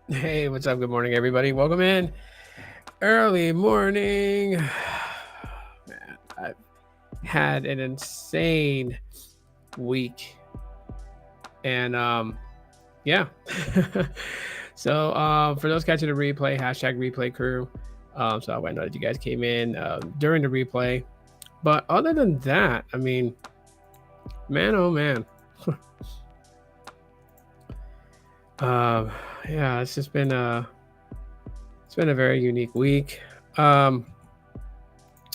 Hey, what's up? Good morning, everybody. Welcome in. Early morning. Man, I've had an insane week. And yeah. So for those catching the replay, hashtag replay crew. So I know that you guys came in during the replay. But other than that, I mean, man, oh man. um, yeah, it's been a very unique week. Um,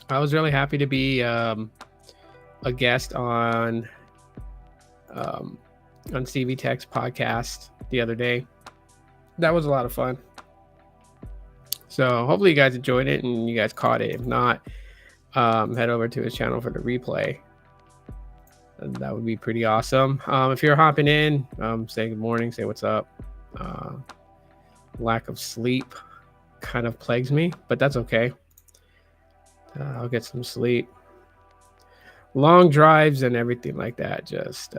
I was really happy to be a guest um, on CV Tech's podcast the other day. That was a lot of fun. So hopefully you guys enjoyed it and you guys caught it. If not, head over to his channel for the replay. And that would be pretty awesome. If you're hopping in, say good morning, say what's up. Uh, Lack of sleep kind of plagues me, but that's okay. I'll get some sleep. Long drives and everything like that just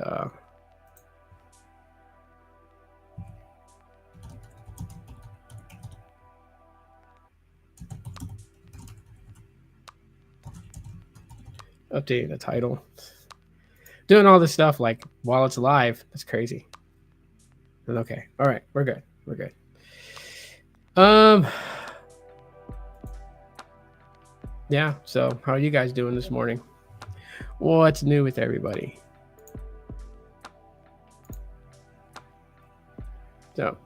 updating the title, doing all this stuff like while it's live. That's crazy. Okay, all right, we're good. We're good. Um, yeah. So how are you guys doing this morning? What's new with everybody? So,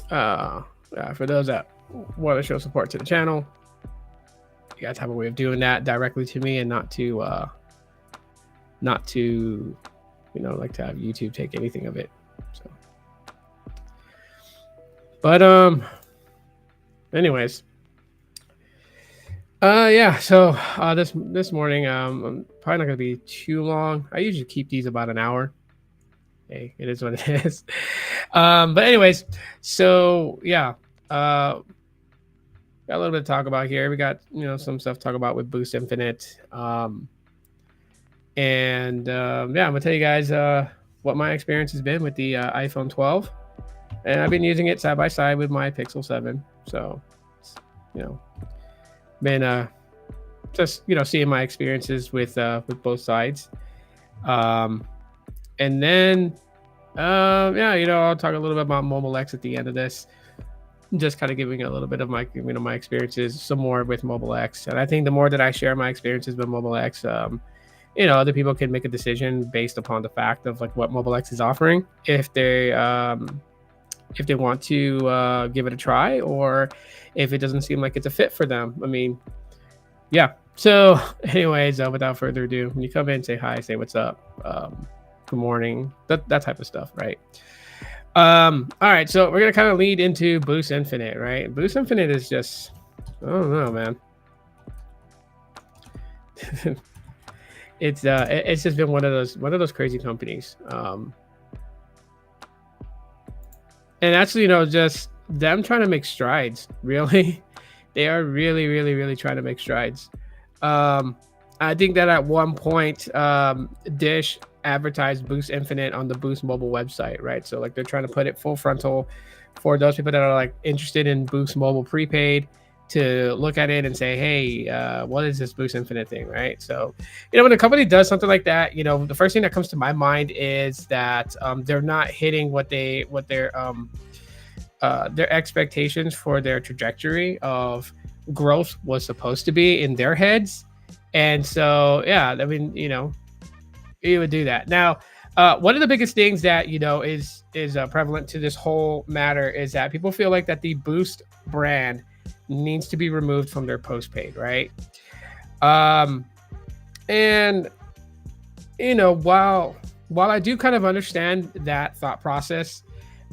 for those that want to show support to the channel, you guys have a way of doing that directly to me, and not to, like to have YouTube take anything of it. So, but anyways, yeah. So this morning, I'm probably not gonna be too long. I usually keep these about an hour. Hey, it is what it is. But anyways, so yeah, got a little bit to talk about here. We got some stuff to talk about with Boost Infinite, and yeah, I'm gonna tell you guys what my experience has been with the iPhone 12, and I've been using it side by side with my Pixel 7. So, you know, been just seeing my experiences with both sides, and then yeah, I'll talk a little bit about Mobile X at the end of this. Just kind of giving a little bit of my my experiences, some more with Mobile X, and I think the more that I share my experiences with Mobile X, other people can make a decision based upon the fact of like what Mobile X is offering, if they want to give it a try, or if it doesn't seem like it's a fit for them. I mean, yeah. So, anyways, without further ado, when you come in, say hi, say what's up, good morning, that type of stuff, right? All right, so we're gonna kind of lead into Boost Infinite, right? Boost Infinite is just, I don't know, man. It's just been one of those crazy companies. And actually, just them trying to make strides. Really, they are really, really, really trying to make strides. I think that at one point, Dish advertised Boost Infinite on the Boost mobile website, right? So like they're trying to put it full frontal for those people that are like interested in Boost mobile prepaid to look at it and say, hey, what is this Boost Infinite thing, right? So, when a company does something like that, the first thing that comes to my mind is that they're not hitting what their expectations for their trajectory of growth was supposed to be in their heads. And so, yeah, I mean, you would do that. Now, one of the biggest things that is prevalent to this whole matter is that people feel like that the Boost brand needs to be removed from their postpaid, right? And while I do kind of understand that thought process,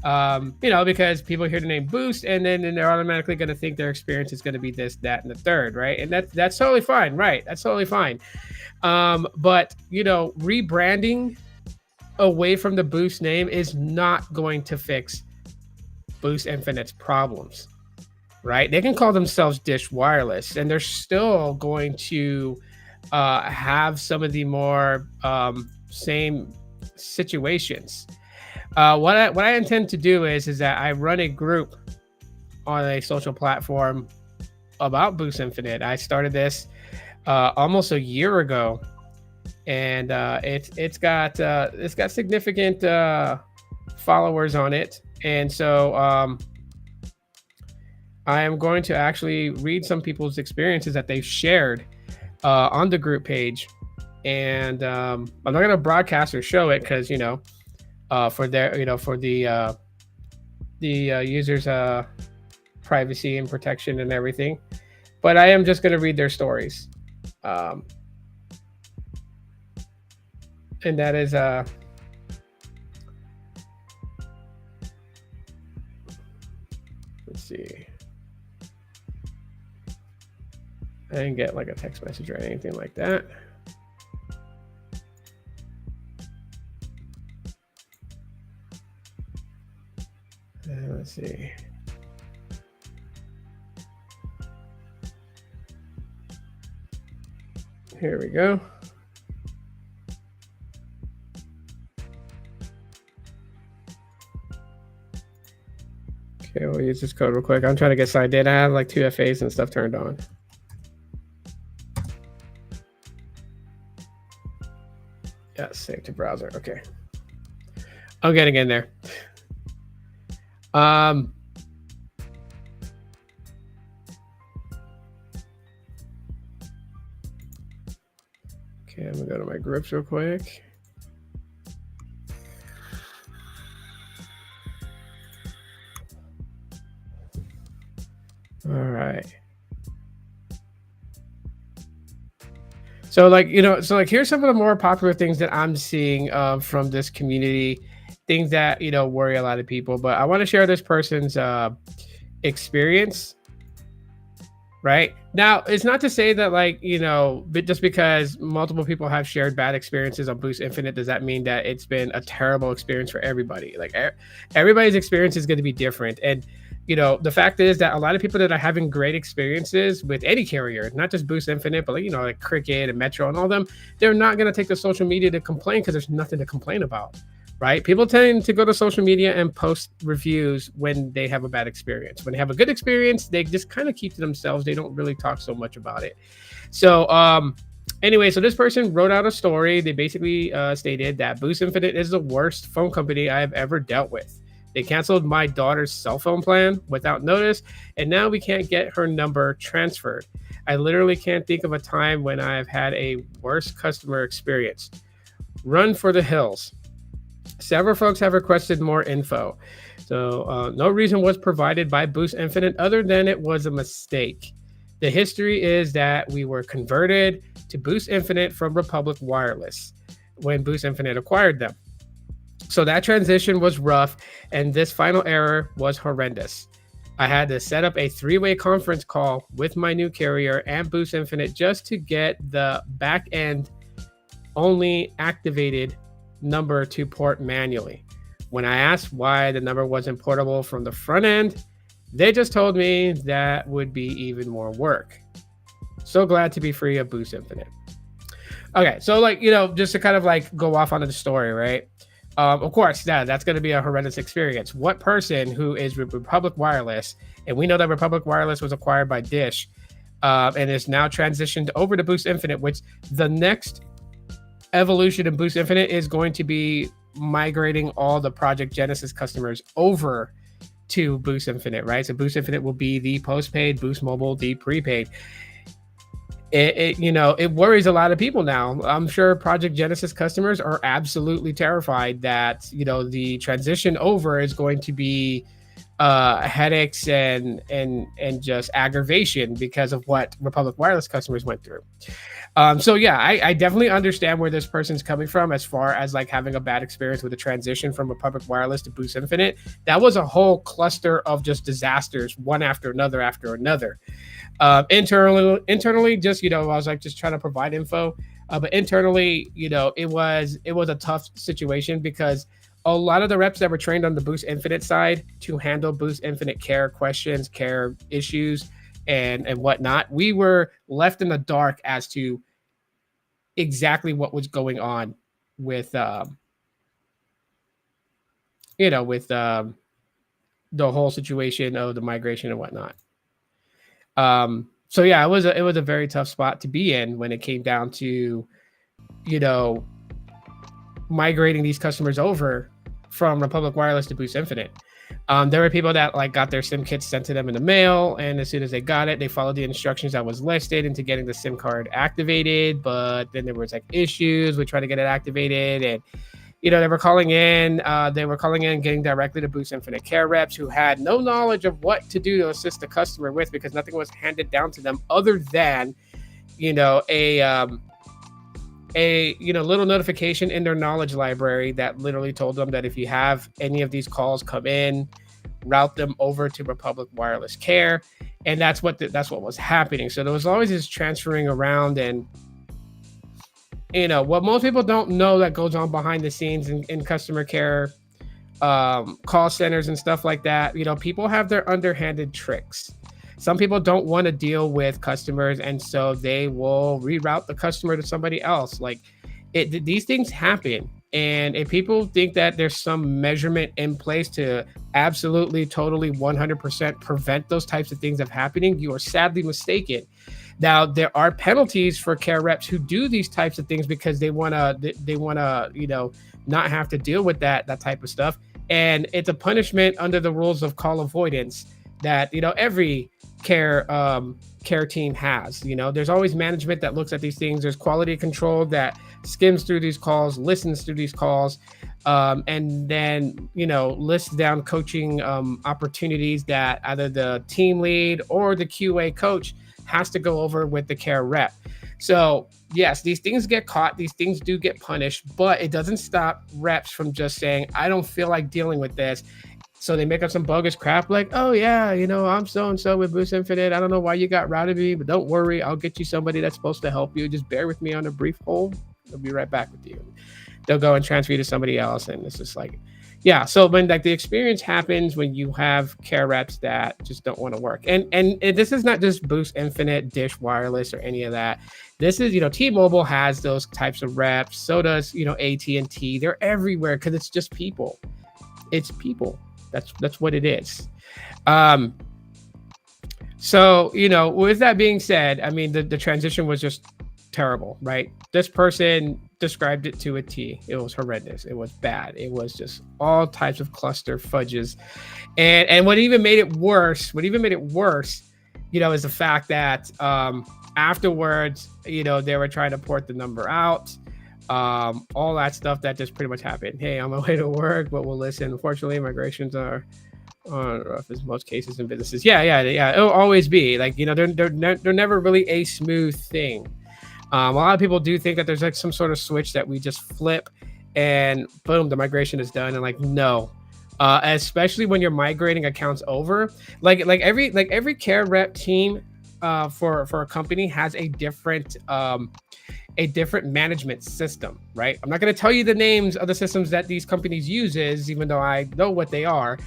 because people hear the name Boost and then they're automatically going to think their experience is going to be this, that, and the third, right? And that's totally fine, right? That's totally fine. But rebranding away from the Boost name is not going to fix Boost Infinite's problems, right? They can call themselves Dish Wireless, and they're still going to have some of the more same situations. What I intend to do is that I run a group on a social platform about Boost Infinite. I started this almost a year ago, and it's got significant followers on it, and so I am going to actually read some people's experiences that they've shared on the group page, and I'm not going to broadcast or show it because for their for the users' privacy and protection and everything. But I am just going to read their stories, um, and that is let's see. I didn't get like a text message or anything like that. Let's see. Here we go. Okay, we'll use this code real quick. I'm trying to get signed in. I have like 2FAs and stuff turned on. Yeah, save to browser. Okay. I'm getting in there. Um, okay, I'm gonna go to my groups real quick. All right. So here's some of the more popular things that I'm seeing from this community, things that worry a lot of people. But I want to share this person's experience. Right now, it's not to say that but just because multiple people have shared bad experiences on Boost Infinite, does that mean that it's been a terrible experience for everybody? Like everybody's experience is going to be different, and the fact is that a lot of people that are having great experiences with any carrier, not just Boost Infinite, but like Cricket and Metro and all them, they're not going to take to social media to complain because there's nothing to complain about. Right? People tend to go to social media and post reviews when they have a bad experience. When they have a good experience, they just kind of keep to themselves. They don't really talk so much about it. So, anyway, so this person wrote out a story. They basically stated that Boost Infinite is the worst phone company I have ever dealt with. They canceled my daughter's cell phone plan without notice, and now we can't get her number transferred. I literally can't think of a time when I've had a worse customer experience. Run for the hills. Several folks have requested more info. So, no reason was provided by Boost Infinite other than it was a mistake. The history is that we were converted to Boost Infinite from Republic Wireless when Boost Infinite acquired them. So that transition was rough, and this final error was horrendous. I had to set up a 3-way conference call with my new carrier and Boost Infinite just to get the back end only activated number to port manually. When I asked why the number wasn't portable from the front end, they just told me that would be even more work. So glad to be free of Boost Infinite. Okay, so just to kind of go off onto the story, right? Of course, that's going to be a horrendous experience. What person who is with Republic Wireless, and we know that Republic Wireless was acquired by Dish, and is now transitioned over to Boost Infinite, which the next evolution in Boost Infinite is going to be migrating all the Project Genesis customers over to Boost Infinite, right? So Boost Infinite will be the postpaid, Boost Mobile the prepaid. It worries a lot of people now. I'm sure Project Genesis customers are absolutely terrified that the transition over is going to be headaches and just aggravation because of what Republic Wireless customers went through. So yeah, I definitely understand where this person's coming from as far as having a bad experience with the transition from Republic Wireless to Boost Infinite. That was a whole cluster of just disasters, one after another after another. Internally, just I was just trying to provide info, but internally, it was a tough situation because a lot of the reps that were trained on the Boost Infinite side to handle Boost Infinite care questions, care issues, and whatnot, we were left in the dark as to exactly what was going on with with the whole situation of the migration and whatnot. So yeah, it was a very tough spot to be in when it came down to, you know, migrating these customers over from Republic Wireless to Boost Infinite. There were people that like got their SIM kits sent to them in the mail, and as soon as they got it, they followed the instructions that was listed into getting the SIM card activated. But then there was like issues with trying to get it activated, and they were calling in. Getting directly to Boost Infinite care reps who had no knowledge of what to do to assist the customer with, because nothing was handed down to them other than, a little notification in their knowledge library that literally told them that if you have any of these calls come in, route them over to Republic Wireless Care, and that's what was happening. So there was always this transferring around, and what most people don't know that goes on behind the scenes in customer care call centers and stuff like that. People have their underhanded tricks. Some people don't want to deal with customers, and so they will reroute the customer to somebody else. Like these things happen. And if people think that there's some measurement in place to absolutely, totally, 100% prevent those types of things from happening, you are sadly mistaken. Now, there are penalties for care reps who do these types of things because they want to, not have to deal with that type of stuff. And it's a punishment under the rules of call avoidance that, every care team has. There's always management that looks at these things. There's quality control that skims through these calls, listens through these calls, and then lists down coaching opportunities that either the team lead or the QA coach has to go over with the care rep. So yes, these things get caught, these things do get punished, but it doesn't stop reps from just saying, I don't feel like dealing with this. So they make up some bogus crap like, oh yeah, I'm so-and-so with Boost Infinite. I don't know why you got routed me, but don't worry. I'll get you somebody that's supposed to help you. Just bear with me on a brief hold. They'll be right back with you. They'll go and transfer you to somebody else. And it's just like, yeah. So when like the experience happens when you have care reps that just don't want to work. And this is not just Boost Infinite, Dish Wireless, or any of that. This is, T-Mobile has those types of reps. So does, AT&T. They're everywhere because it's just people. It's people. That's what it is. So, with that being said, I mean, the transition was just terrible, right? This person described it to a T. It was horrendous. It was bad. It was just all types of cluster fudges. And what even made it worse, is the fact that afterwards, they were trying to port the number out. All that stuff that just pretty much happened. Hey, on my way to work, but we'll listen. Unfortunately, migrations are rough as most cases in businesses. Yeah. It'll always be like, they're never really a smooth thing. A lot of people do think that there's like some sort of switch that we just flip and boom, the migration is done. And like, no, especially when you're migrating accounts over, like every care rep team for a company has a different management system, right? I'm not going to tell you the names of the systems that these companies uses, even though I know what they are,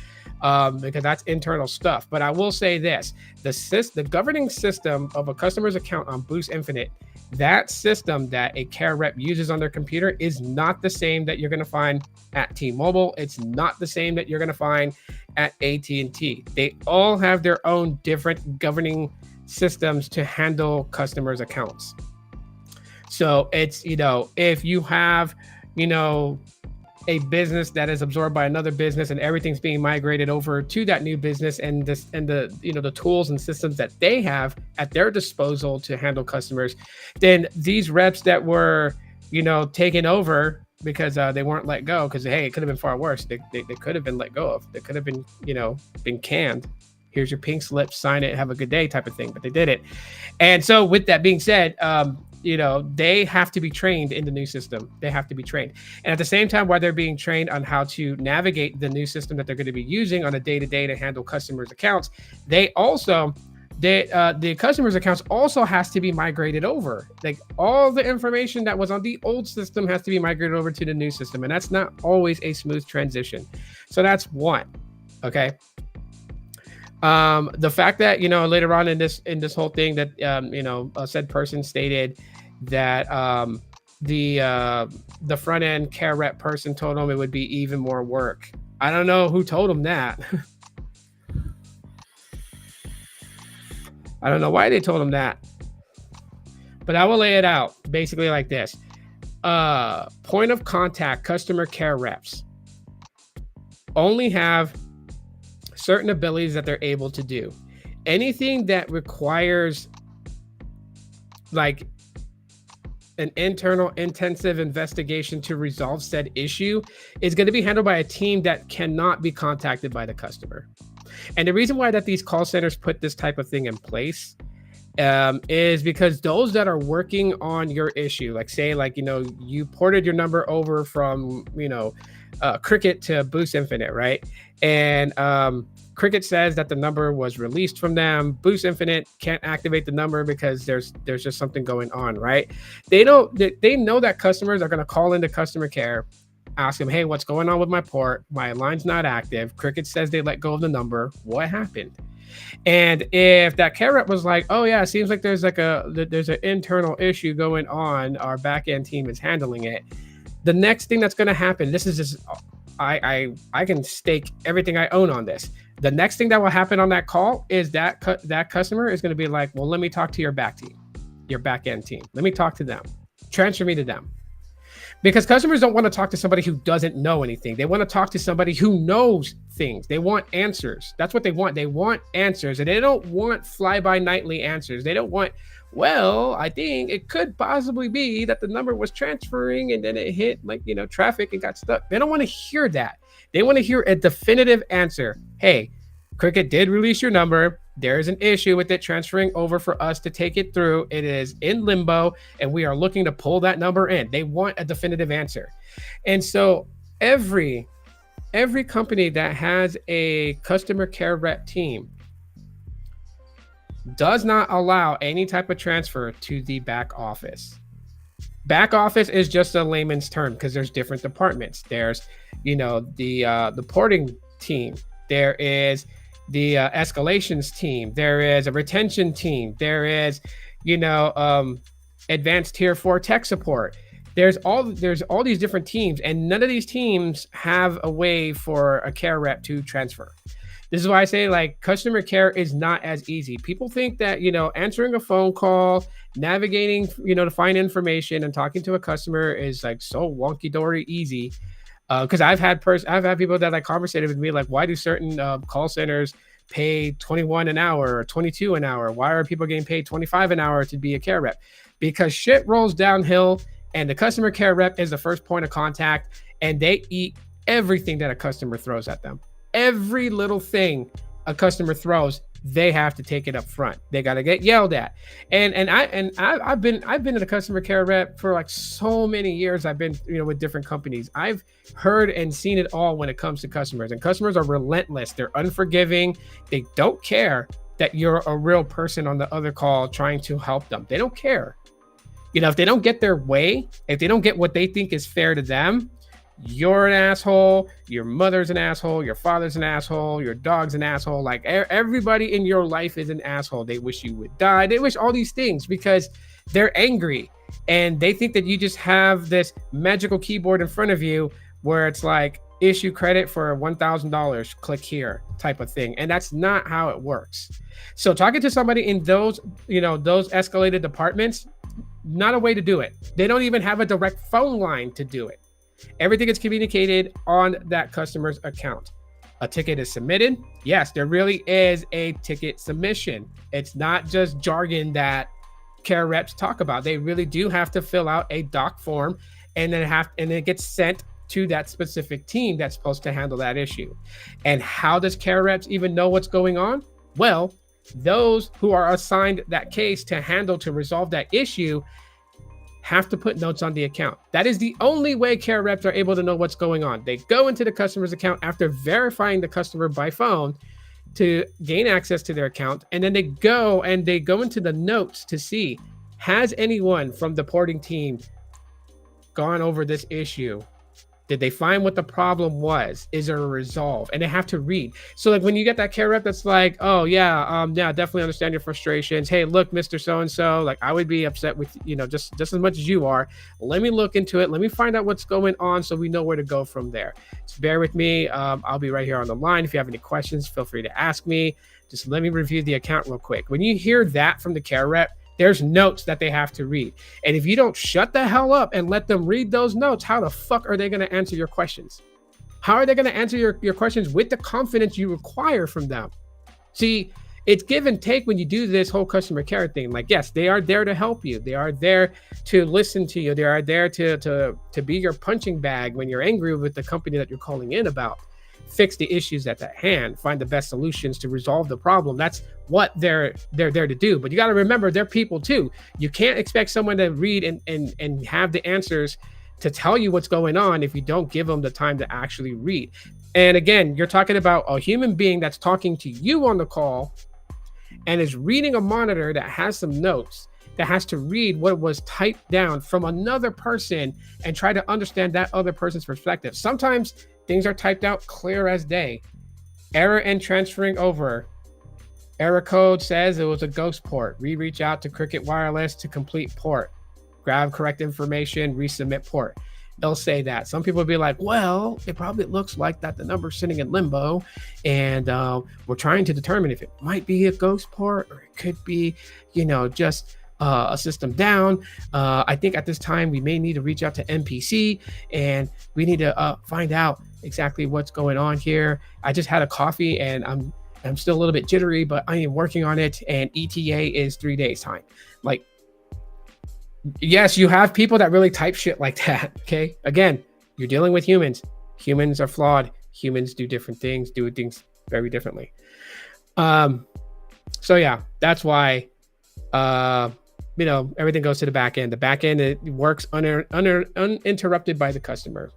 because that's internal stuff. But I will say this, the governing system of a customer's account on Boost Infinite, that system that a care rep uses on their computer is not the same that you're going to find at T-Mobile. It's not the same that you're going to find at AT&T. They all have their own different governing systems to handle customers' accounts. So it's, if you have, a business that is absorbed by another business and everything's being migrated over to that new business, and the tools and systems that they have at their disposal to handle customers, then these reps that were, taken over because they weren't let go, because hey, it could have been far worse. They could have been let go of. They could have been, been canned. Here's your pink slip, sign it, have a good day type of thing, but they did it. And so with that being said, they have to be trained in the new system. They have to be trained. And at the same time, while they're being trained on how to navigate the new system that they're going to be using on a day-to-day to handle customers' accounts, the customers' accounts also has to be migrated over. Like all the information that was on the old system has to be migrated over to the new system. And that's not always a smooth transition. So that's one. Okay. The fact that, later on in this whole thing that, a said person stated that the front end care rep person told him it would be even more work. I don't know who told him that. I don't know why they told him that, but I will lay it out basically like this. Point of contact customer care reps only have certain abilities that they're able to do. Anything that requires like an internal intensive investigation to resolve said issue is going to be handled by a team that cannot be contacted by the customer. And the reason why that these call centers put this type of thing in place is because those that are working on your issue, like say, like, you ported your number over from, Cricket to Boost Infinite, right? And Cricket says that the number was released from them. Boost Infinite can't activate the number because there's just something going on, right? They know that customers are going to call into customer care, ask them, hey, what's going on with my port? My line's not active. Cricket says they let go of the number. What happened? And if that care rep was like, oh yeah, it seems like there's an internal issue going on, our back end team is handling it. The next thing that's going to happen, this is just, I can stake everything I own on this. The next thing that will happen on that call is that customer is going to be like, well, let me talk to your back end team. Let me talk to them. Transfer me to them. Because customers don't want to talk to somebody who doesn't know anything. They want to talk to somebody who knows things. They want answers. That's what they want. They want answers. And they don't want fly-by-nightly answers. They don't want, well, I think it could possibly be that the number was transferring and then it hit traffic and got stuck. They don't want to hear that. They want to hear a definitive answer. Hey, Cricket did release your number. There's an issue with it transferring over for us to take it through. It is in limbo, and we are looking to pull that number in. They want a definitive answer. And so every company that has a customer care rep team does not allow any type of transfer to the back office. Back office is just a layman's term because there's different departments. There's, the porting team. There is the escalations team. There is a retention team. There is, advanced tier 4 tech support. There's all these different teams, and none of these teams have a way for a care rep to transfer. This is why I say, like, customer care is not as easy. People think that, answering a phone call, navigating, to find information and talking to a customer is like so wonky dory easy. Because I've had people that like conversated with me like, why do certain call centers pay 21 an hour or 22 an hour? Why are people getting paid 25 an hour to be a care rep? Because shit rolls downhill, and the customer care rep is the first point of contact, and they eat everything that a customer throws at them. Every little thing a customer throws, they have to take it up front. They got to get yelled at. And I've been a customer care rep for like so many years. I've been, with different companies. I've heard and seen it all when it comes to customers, and customers are relentless. They're unforgiving. They don't care that you're a real person on the other call trying to help them. They don't care. If they don't get their way, if they don't get what they think is fair to them, you're an asshole, your mother's an asshole, your father's an asshole, your dog's an asshole. Like, everybody in your life is an asshole. They wish you would die. They wish all these things because they're angry, and they think that you just have this magical keyboard in front of you where it's like, issue credit for $1,000, click here type of thing. And that's not how it works. So talking to somebody in those escalated departments, not a way to do it. They don't even have a direct phone line to do it. Everything is communicated on that customer's account. A ticket is submitted. Yes, there really is a ticket submission. It's not just jargon that care reps talk about. They really do have to fill out a doc form, and then it gets sent to that specific team that's supposed to handle that issue. And how does care reps even know what's going on? Well, those who are assigned that case to resolve that issue have to put notes on the account. That is the only way care reps are able to know what's going on. They go into the customer's account after verifying the customer by phone to gain access to their account. And then they go into the notes to see, has anyone from the porting team gone over this issue Did they find what the problem was? Is there a resolve? And they have to read. So like when you get that care rep that's like, oh yeah, definitely understand your frustrations. Hey, look, Mr. So and so, like I would be upset with just as much as you are. Let me look into it. Let me find out what's going on so we know where to go from there. Just bear with me. I'll be right here on the line. If you have any questions, feel free to ask me. Just let me review the account real quick. When you hear that from the care rep, there's notes that they have to read. And if you don't shut the hell up and let them read those notes, how the fuck are they going to answer your questions? How are they going to answer your questions with the confidence you require from them? See, it's give and take when you do this whole customer care thing. Like, yes, they are there to help you. They are there to listen to you. They are there to be your punching bag when you're angry with the company that you're calling in about. Fix the issues at hand, find the best solutions to resolve the problem. That's what they're there to do. But you got to remember, they're people too. You can't expect someone to read and have the answers to tell you what's going on if you don't give them the time to actually read. And again, you're talking about a human being that's talking to you on the call and is reading a monitor that has some notes, that has to read what was typed down from another person and try to understand that other person's perspective. Sometimes things are typed out clear as day. Error in transferring over. Error code says it was a ghost port. Reach out to Cricket Wireless to complete port. Grab correct information, resubmit port. They'll say that. Some people will be like, well, it probably looks like that the number's sitting in limbo, and we're trying to determine if it might be a ghost port or it could be, just a system down. I think at this time we may need to reach out to MPC and we need to find out exactly what's going on here. I just had a coffee and I'm still a little bit jittery, but I am working on it, and ETA is 3 days time. Like, yes, you have people that really type shit like that. Okay. Again, you're dealing with humans. Humans are flawed. Humans do different things, do things very differently. So yeah, that's why, everything goes to the back end. The back end, it works uninterrupted by the customer.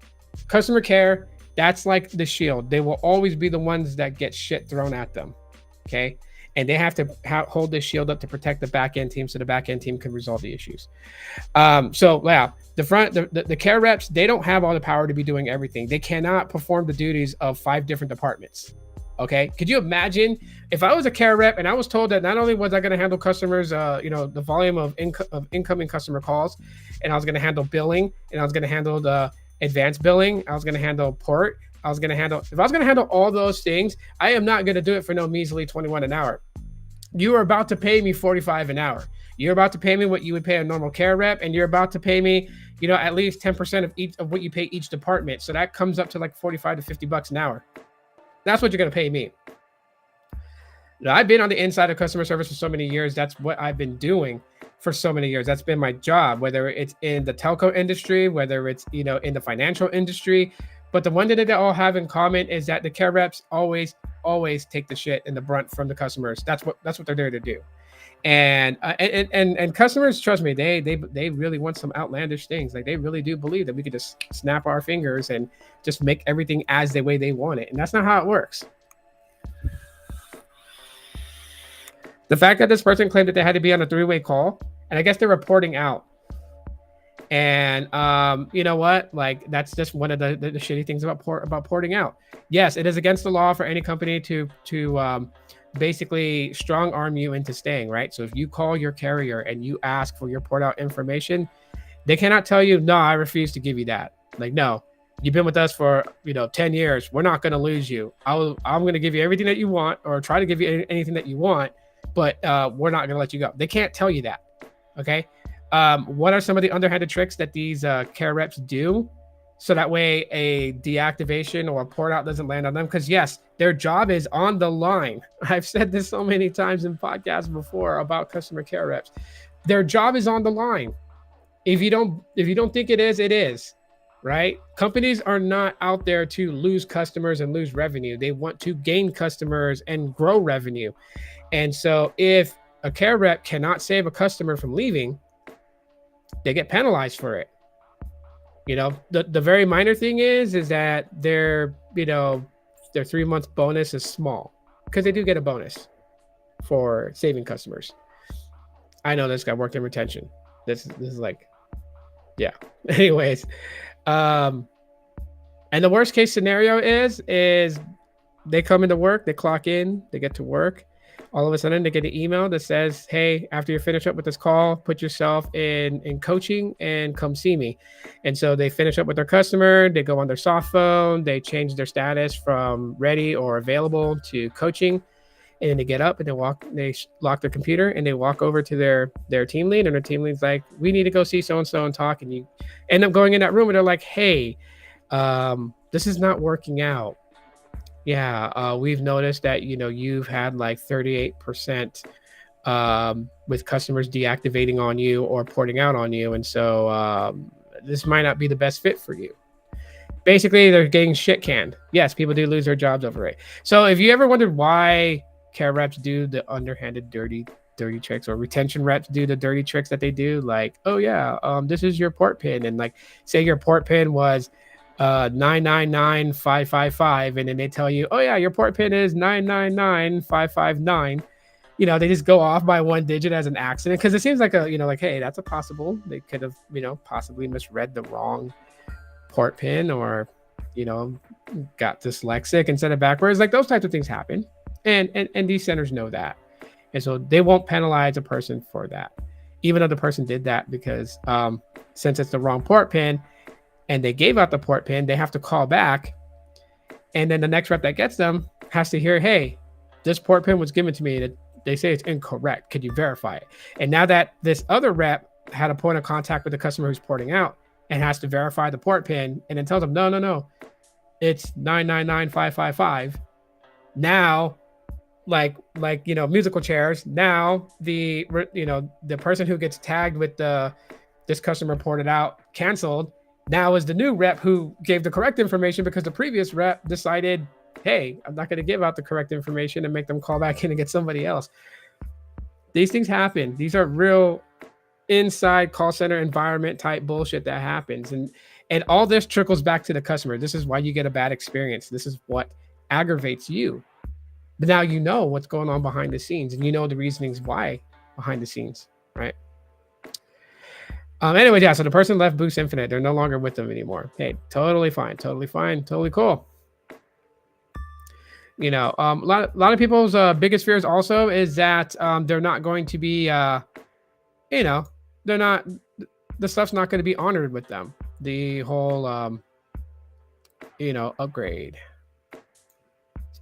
Customer care, that's like the shield. They will always be the ones that get shit thrown at them. Okay. And they have to hold this shield up to protect the back end team so the back end team can resolve the issues. So yeah, the care reps, they don't have all the power to be doing everything. They cannot perform the duties of 5 different departments. Okay. Could you imagine if I was a care rep and I was told that not only was I going to handle customers, the volume of incoming customer calls, and I was going to handle billing, and I was going to handle the advanced billing, I was going to handle port, if I was going to handle all those things, I am not going to do it for no measly 21 an hour. You are about to pay me 45 an hour. You're about to pay me what you would pay a normal care rep, and you're about to pay me, at least 10% of each of what you pay each department. So that comes up to like 45 to $50 an hour. That's what you're going to pay me. Now, I've been on the inside of customer service for so many years. That's what I've been doing for so many years. That's been my job, whether it's in the telco industry, whether it's, in the financial industry. But the one that they all have in common is that the care reps always take the shit and the brunt from the customers. That's what they're there to do. And customers, trust me, they really want some outlandish things. Like, they really do believe that we could just snap our fingers and just make everything as the way they want it. And that's not how it works. The fact that this person claimed that they had to be on a 3-way call, and I guess they're reporting out. And you know what? Like, that's just one of the shitty things about porting out. Yes, it is against the law for any company to basically strong arm you into staying, right? So if you call your carrier and you ask for your port out information, they cannot tell you, no, I refuse to give you that. Like, no, you've been with us for 10 years. We're not going to lose you. I'm going to give you everything that you want, or try to give you anything that you want, but we're not going to let you go. They can't tell you that. Okay. What are some of the underhanded tricks that these care reps do so that way a deactivation or a port out doesn't land on them? Because yes, their job is on the line. I've said this so many times in podcasts before about customer care reps. Their job is on the line. If you don't think it is, right? Companies are not out there to lose customers and lose revenue. They want to gain customers and grow revenue. And so if a care rep cannot save a customer from leaving, they get penalized for it. The very minor thing is that their 3-month bonus is small, because they do get a bonus for saving customers. I know this guy worked in retention. This is like, yeah. Anyways, And the worst case scenario is they come into work, they clock in, they get to work. All of a sudden, they get an email that says, "Hey, after you finish up with this call, put yourself in coaching and come see me." And so they finish up with their customer. They go on their soft phone. They change their status from ready or available to coaching, and then they get up and they walk. They lock their computer and they walk over to their team lead, and their team lead's like, "We need to go see so and so and talk." And you end up going in that room, and they're like, "Hey, this is not working out. Yeah, we've noticed that you've had like 38% with customers deactivating on you or porting out on you, and so this might not be the best fit for you." Basically, they're getting shit canned. Yes, people do lose their jobs over it. So if you ever wondered why care reps do the underhanded, dirty tricks, or retention reps do the dirty tricks that they do, like, "Oh yeah, this is your port pin," and like, say your port pin was 999555, and then they tell you, "Oh yeah, your port pin is 999559." They just go off by one digit as an accident, because it seems like like, hey, that's a possible. They could have possibly misread the wrong port pin, or you know got dyslexic and sent it backwards. Like, those types of things happen, and these centers know that, and so they won't penalize a person for that, even though the person did that, because since it's the wrong port pin and they gave out the port pin, they have to call back, and then the next rep that gets them has to hear, "Hey, this port pin was given to me. They say it's incorrect. Could you verify it?" And now that this other rep had a point of contact with the customer who's porting out and has to verify the port pin, and then tells them, "No, no, no, it's 999555." Now, like musical chairs. Now the person who gets tagged with this customer ported out canceled now is the new rep who gave the correct information, because the previous rep decided, "Hey, I'm not going to give out the correct information," and make them call back in and get somebody else. These things happen. These are real inside call center environment type bullshit that happens, and all this trickles back to the customer. This is why you get a bad experience. This is what aggravates you. But now you know what's going on behind the scenes, and you know the reasonings why behind the scenes, right? Anyways, yeah. So the person left Boost Infinite. They're no longer with them anymore. Hey, totally fine, totally fine, totally cool. A lot of people's biggest fears also is that they're not going to be, they're not, the stuff's not going to be honored with them. The whole, upgrade.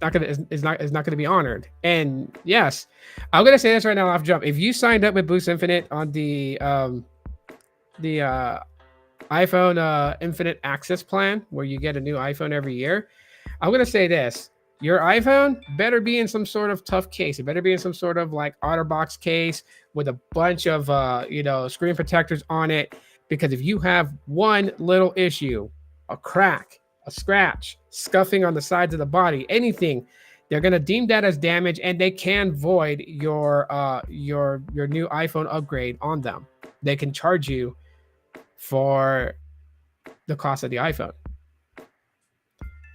It's not going to be honored. And yes, I'm going to say this right now off jump. If you signed up with Boost Infinite on the iPhone Infinite Access plan, where you get a new iPhone every year, I'm going to say this. Your iPhone better be in some sort of tough case. It better be in some sort of like OtterBox case with a bunch of screen protectors on it. Because if you have one little issue, a crack, a scratch, scuffing on the sides of the body, anything, they're gonna deem that as damage, and they can void your new iPhone upgrade on them. They can charge you for the cost of the iPhone.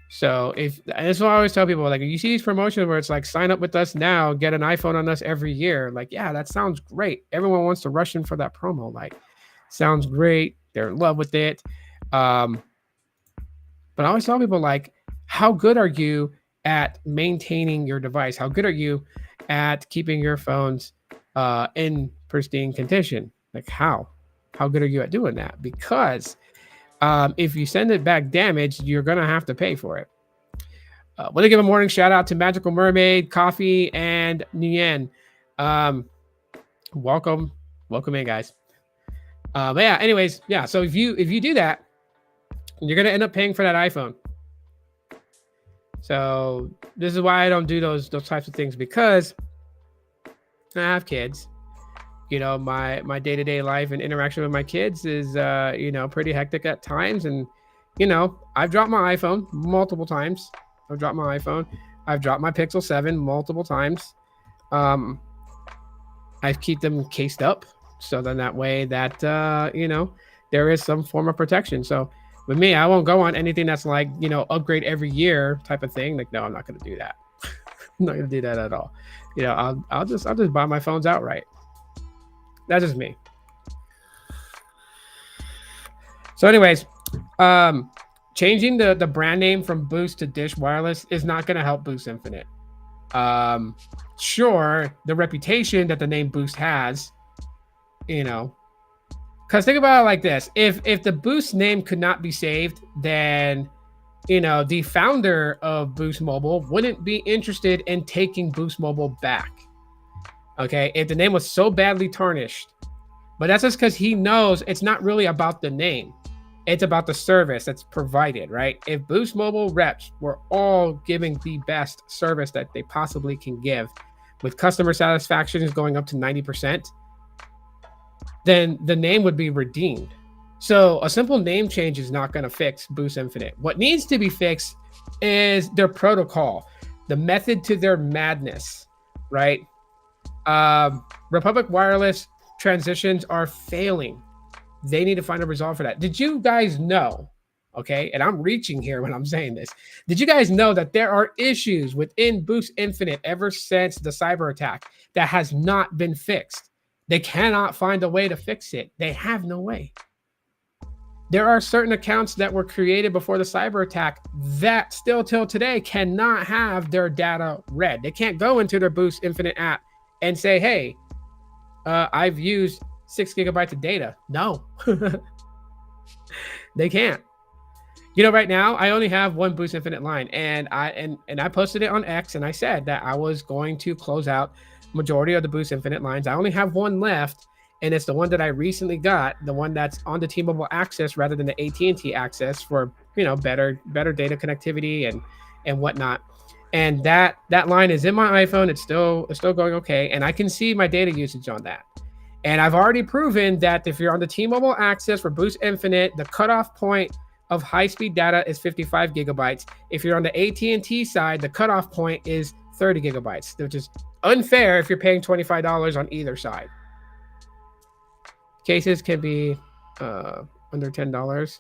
So that's what I always tell people, like, if you see these promotions where it's like, sign up with us now, get an iPhone on us every year, like, yeah, that sounds great. Everyone wants to rush in for that promo. Like, sounds great. They're in love with it. But I always tell people, like, how good are you at maintaining your device? How good are you at keeping your phones in pristine condition? Like, how good are you at doing that? Because if you send it back damaged, you're going to have to pay for it. Want to give a morning shout out to Magical Mermaid, Coffee, and Nguyen. Welcome in, guys. But yeah, anyways, yeah. So if you do that, you're going to end up paying for that iPhone. So this is why I don't do those types of things, because I have kids. My day-to-day life and interaction with my kids is pretty hectic at times, and I've dropped my iPhone multiple times. I've dropped my Pixel 7 multiple times. I keep them cased up, so then that way that there is some form of protection. So with me, I won't go on anything that's like upgrade every year type of thing. Like, no, I'm not going to do that. I'm not going to do that at all. I'll just buy my phones outright. That's just me. So anyways, changing the brand name from Boost to Dish Wireless is not going to help Boost Infinite. Um, sure, the reputation that the name Boost has, you know, because think about it like this: if the Boost name could not be saved, then the founder of Boost Mobile wouldn't be interested in taking Boost Mobile back. Okay, if the name was so badly tarnished, but that's just because he knows it's not really about the name. It's about the service that's provided, right? If Boost Mobile reps were all giving the best service that they possibly can give, with customer satisfaction is going up to 90%, then the name would be redeemed. So a simple name change is not going to fix Boost Infinite. What needs to be fixed is their protocol, the method to their madness, right? Republic Wireless transitions are failing. They need to find a resolve for that. Did you guys know? Okay, and I'm reaching here when I'm saying this. Did you guys know that there are issues within Boost Infinite ever since the cyber attack that has not been fixed? They cannot find a way to fix it. They have no way. There are certain accounts that were created before the cyber attack that still till today cannot have their data read. They can't go into their Boost Infinite app and say, hey, I've used 6 gigabytes of data. No, they can't. Right now I only have one Boost Infinite line, and I posted it on X, and I said that I was going to close out majority of the Boost Infinite lines. I only have one left, and it's the one that I recently got, the one that's on the T-Mobile access rather than the AT&T access for better data connectivity and whatnot. And that line is in my iPhone. It's still going okay, and I can see my data usage on that. And I've already proven that if you're on the T-Mobile access for Boost Infinite, the cutoff point of high-speed data is 55 gigabytes. If you're on the AT&T side, the cutoff point is 30 gigabytes, which is unfair if you're paying $25 on either side. Cases can be under $10.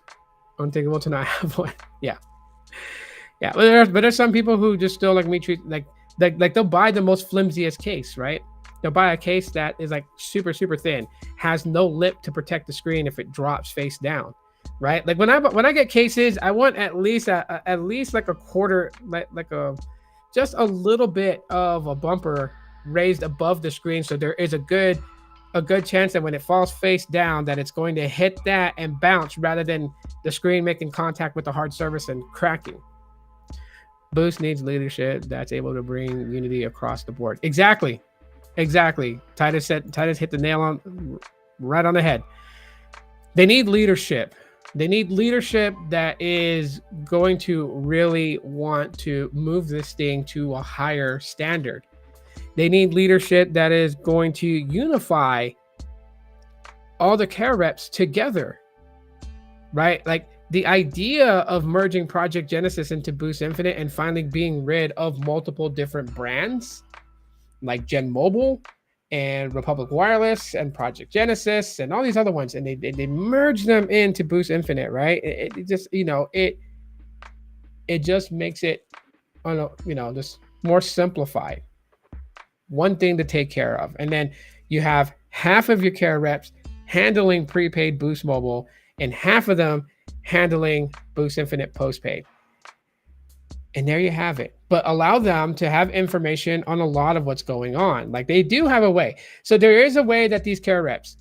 Unthinkable to not have one. Yeah. But there's some people who just still like me treat like they'll buy the most flimsiest case, right? They'll buy a case that is like super, super thin, has no lip to protect the screen if it drops face down, right? Like when I get cases, I want at least like a quarter, like a just a little bit of a bumper raised above the screen, so there is a good chance that when it falls face down, that it's going to hit that and bounce rather than the screen making contact with the hard surface and cracking. Boost needs leadership that's able to bring unity across the board. Exactly. Titus hit the nail right on the head. They need leadership. They need leadership that is going to really want to move this thing to a higher standard. They need leadership that is going to unify all the care reps together, right? Like the idea of merging Project Genesis into Boost Infinite and finally being rid of multiple different brands like Gen Mobile and Republic Wireless and Project Genesis and all these other ones, and they merge them into Boost Infinite, right? It just it just makes it just more simplified. One thing to take care of, and then you have half of your care reps handling prepaid Boost Mobile and half of them handling Boost Infinite postpaid. And there you have it. But allow them to have information on a lot of what's going on. Like they do have a way. So there is a way that these care reps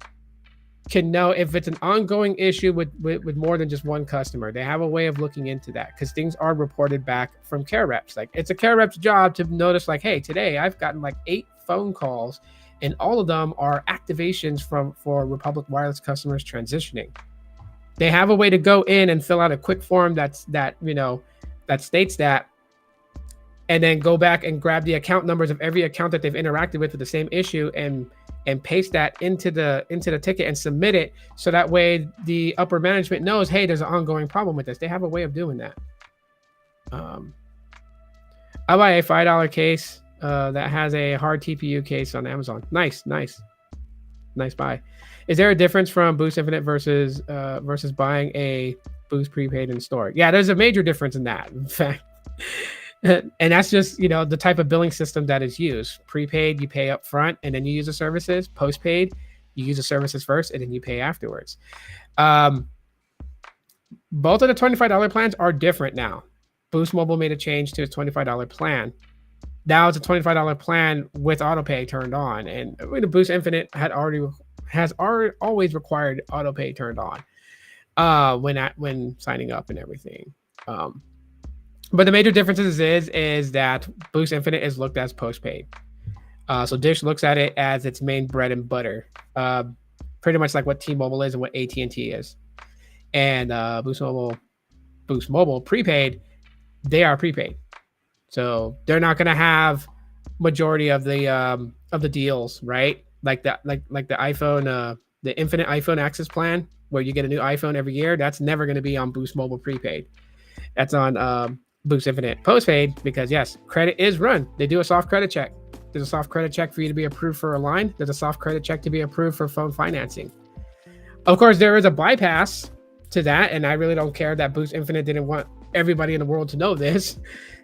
can know if it's an ongoing issue with more than just one customer. They have a way of looking into that because things are reported back from care reps. Like it's a care rep's job to notice like, hey, today I've gotten like 8 phone calls and all of them are activations for Republic Wireless customers transitioning. They have a way to go in and fill out a quick form that states that, and then go back and grab the account numbers of every account that they've interacted with the same issue and paste that into the ticket and submit it, so that way the upper management knows, hey, there's an ongoing problem with this. They have a way of doing that. I buy a $5 case that has a hard TPU case on Amazon. Nice buy. Is there a difference from Boost Infinite versus buying a Boost prepaid in store? Yeah, there's a major difference in that. In fact, and that's just the type of billing system that is used. Prepaid, you pay up front and then you use the services. Postpaid, you use the services first and then you pay afterwards. Both of the $25 plans are different now. Boost Mobile made a change to a $25 plan. Now it's a $25 plan with autopay turned on, and the Boost Infinite always required autopay turned on when signing up and everything. But the major differences is that Boost Infinite is looked as postpaid. So Dish looks at it as its main bread and butter, pretty much like what T-Mobile is and what AT&T is. And Boost Mobile prepaid, they are prepaid, so they're not going to have majority of the deals, right? Like the iPhone, the Infinite iPhone Access plan, where you get a new iPhone every year. That's never going to be on Boost Mobile prepaid. That's on Boost Infinite postpaid, because yes, credit is run. They do a soft credit check. There's a soft credit check for you to be approved for a line. There's a soft credit check to be approved for phone financing. Of course, there is a bypass to that, and I really don't care that Boost Infinite didn't want everybody in the world to know this.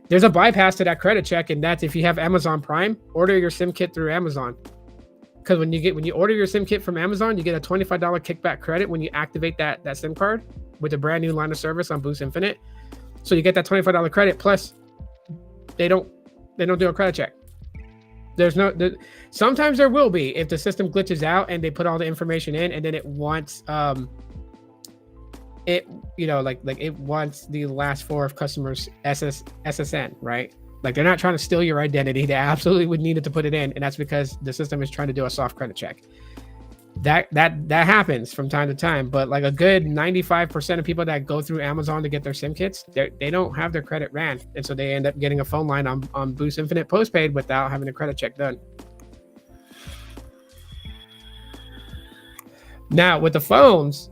There's a bypass to that credit check, and that's if you have Amazon Prime, order your SIM kit through Amazon. Because when you order your SIM kit from Amazon, you get a $25 kickback credit when you activate that SIM card with a brand new line of service on Boost Infinite. So you get that $25 credit, plus they don't do a credit check. Sometimes there will be, if the system glitches out and they put all the information in and then it wants it wants the last four of customers SSN, right? Like, they're not trying to steal your identity. They absolutely would need it to put it in, and that's because the system is trying to do a soft credit check. That happens from time to time, but like a good 95% of people that go through Amazon to get their SIM kits, they don't have their credit ran, and so they end up getting a phone line on Boost Infinite postpaid without having a credit check done. Now with the phones,